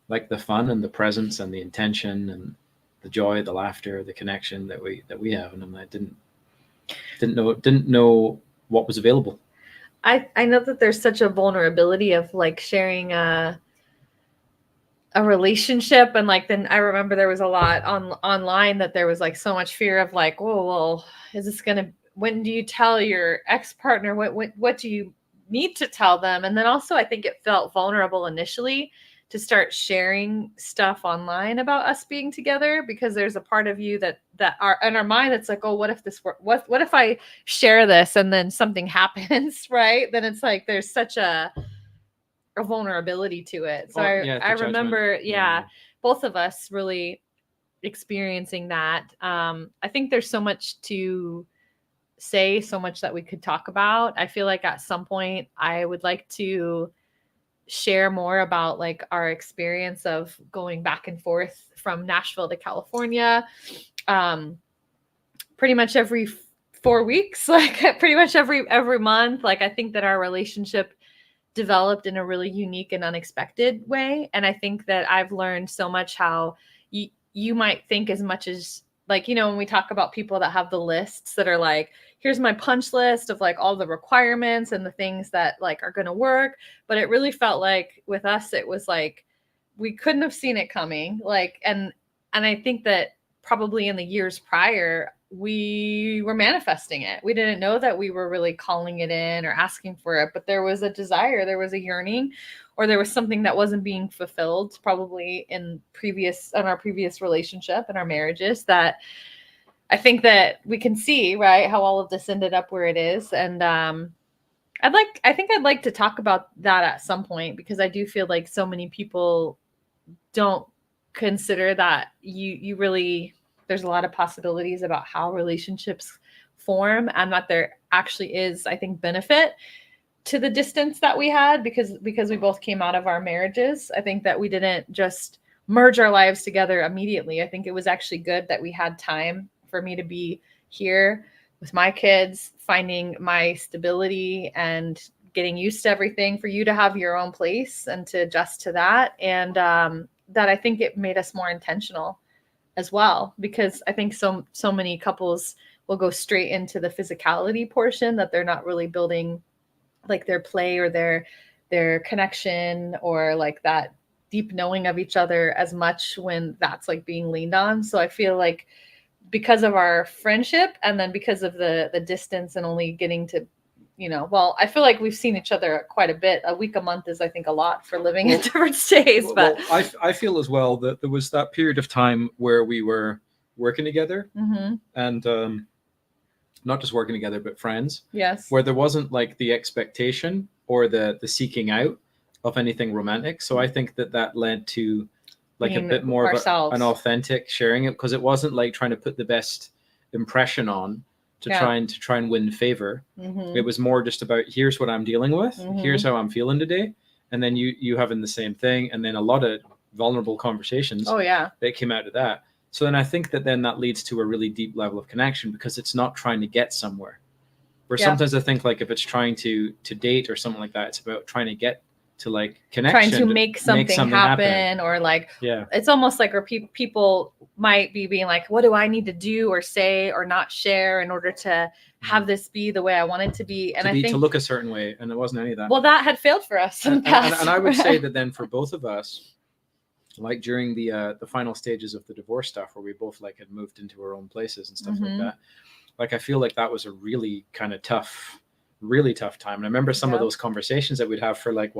like the fun and the presence and the intention and the joy, the laughter, the connection that we have, and I didn't know what was available. I know that there's such a vulnerability of like sharing a relationship, and like then I remember there was a lot online that there was like so much fear of like, oh well, is this gonna, when do you tell your ex-partner, what do you need to tell them? And then also I think it felt vulnerable initially to start sharing stuff online about us being together, because there's a part of you that are in our mind that's like, oh, what if this what if I share this and then something happens, right? Then it's like there's such a vulnerability to it. So I remember, both of us really experiencing that. I think there's so much to say, so much that we could talk about. I feel like at some point I would like to share more about like our experience of going back and forth from Nashville to California, pretty much every 4 weeks, like pretty much every month. Like I think that our relationship developed in a really unique and unexpected way. And I think that I've learned so much how you might think as much as like, you know, when we talk about people that have the lists that are like, here's my punch list of like all the requirements and the things that like are going to work. But it really felt like with us, it was like, we couldn't have seen it coming. Like, and I think that probably in the years prior, we were manifesting it. We didn't know that we were really calling it in or asking for it, but there was a desire, there was a yearning, or there was something that wasn't being fulfilled probably in our previous relationship and our marriages, that I think that we can see, right, how all of this ended up where it is. And I'd like to talk about that at some point, because I do feel like so many people don't consider that you really, there's a lot of possibilities about how relationships form, and that there actually is, I think, benefit to the distance that we had, because we both came out of our marriages. I think that we didn't just merge our lives together immediately. I think it was actually good that we had time for me to be here with my kids, finding my stability and getting used to everything, for you to have your own place and to adjust to that. And that I think it made us more intentional as well, because I think so many couples will go straight into the physicality portion, that they're not really building like their play or their connection or like that deep knowing of each other as much when that's like being leaned on. So I feel like because of our friendship, and then because of the distance and only getting to, well, I feel like we've seen each other quite a bit. A week, a month is, I think, a lot for living in different states. But I feel as well that there was that period of time where we were working together, and not just working together, but friends. Yes. Where there wasn't like the expectation or the seeking out of anything romantic. So I think that led to like a bit more of an authentic sharing it, because it wasn't like trying to put the best impression on to try and win favor. It was more just about, here's what I'm dealing with, here's how I'm feeling today, and then you having the same thing, and then a lot of vulnerable conversations that came out of that. So then I think that leads to a really deep level of connection, because it's not trying to get somewhere. Where sometimes I think like if it's trying to date or something like that, it's about trying to get to like connection, trying to make something happen. Or like, it's almost like where people might be being like, what do I need to do or say or not share in order to have this be the way I want it to be? And I think to look a certain way, and it wasn't any of that. Well, that had failed for us in the past. And I would say that then for both of us, like during the final stages of the divorce stuff, where we both like had moved into our own places and stuff like that, like I feel like that was a really kind of really tough time. And I remember some of those conversations that we'd have for like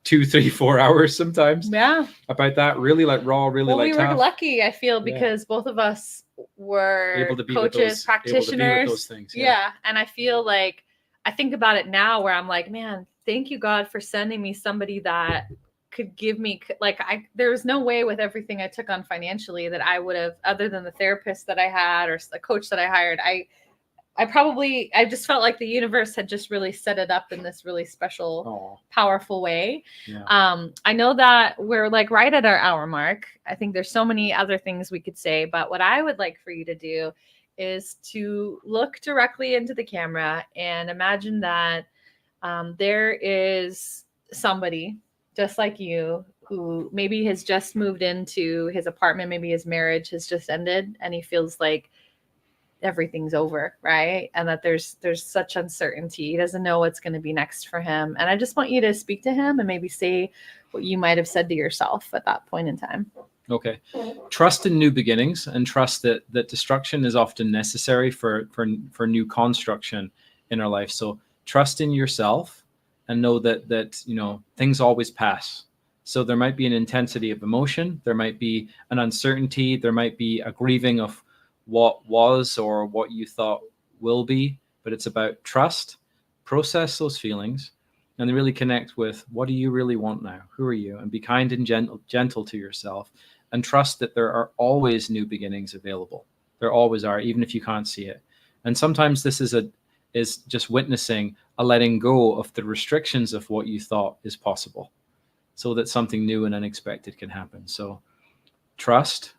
2, 3, 4 hours sometimes. Yeah. About that, really like raw, really like tough. We were lucky, I feel, because both of us were able to be coaches, practitioners. Able to be with those things. Yeah. And I feel like I think about it now where I'm like, man, thank you, God, for sending me somebody that could give me, like, there was no way with everything I took on financially that I would have, other than the therapist that I had or the coach that I hired. I just felt like the universe had just really set it up in this really special, powerful way. Yeah. I know that we're like right at our hour mark. I think there's so many other things we could say, but what I would like for you to do is to look directly into the camera and imagine that there is somebody just like you who maybe has just moved into his apartment, maybe his marriage has just ended, and he feels like everything's over, right? And that there's such uncertainty. He doesn't know what's going to be next for him. And I just want you to speak to him and maybe say what you might have said to yourself at that point in time. Okay. Trust in new beginnings, and trust that destruction is often necessary for new construction in our life. So trust in yourself and know that you know, things always pass. So there might be an intensity of emotion, there might be an uncertainty, there might be a grieving of what was or what you thought will be, but it's about trust, process those feelings, and then really connect with, what do you really want now? Who are you? And be kind and gentle to yourself, and trust that there are always new beginnings available. There always are, even if you can't see it. And sometimes this is just witnessing a letting go of the restrictions of what you thought is possible, so that something new and unexpected can happen. So trust.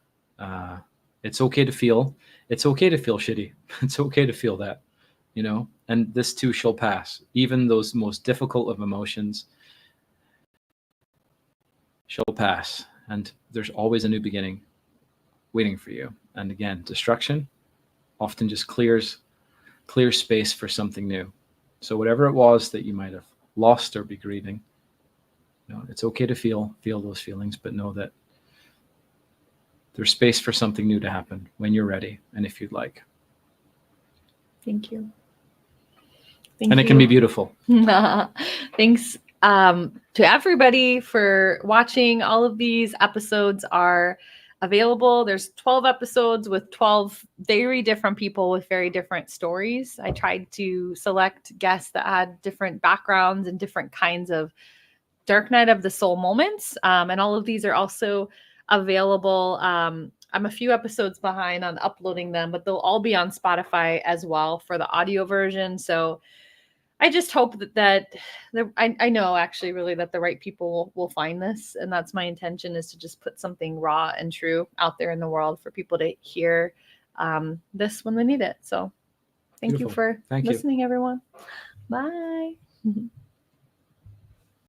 It's okay to feel. It's okay to feel shitty. It's okay to feel that, you know, and this too shall pass. Even those most difficult of emotions shall pass. And there's always a new beginning waiting for you. And again, destruction often just clears space for something new. So whatever it was that you might have lost or be grieving, you know, it's okay to feel those feelings, but know that there's space for something new to happen when you're ready and if you'd like. Thank you. And it can be beautiful. Thanks to everybody for watching. All of these episodes are available. There's 12 episodes with 12 very different people with very different stories. I tried to select guests that had different backgrounds and different kinds of dark night of the soul moments. And all of these are also available. I'm a few episodes behind on uploading them, but they'll all be on Spotify as well for the audio version. So I just hope that I know actually really that the right people will find this. And that's my intention, is to just put something raw and true out there in the world for people to hear this when they need it. So thank you for listening, everyone. Bye.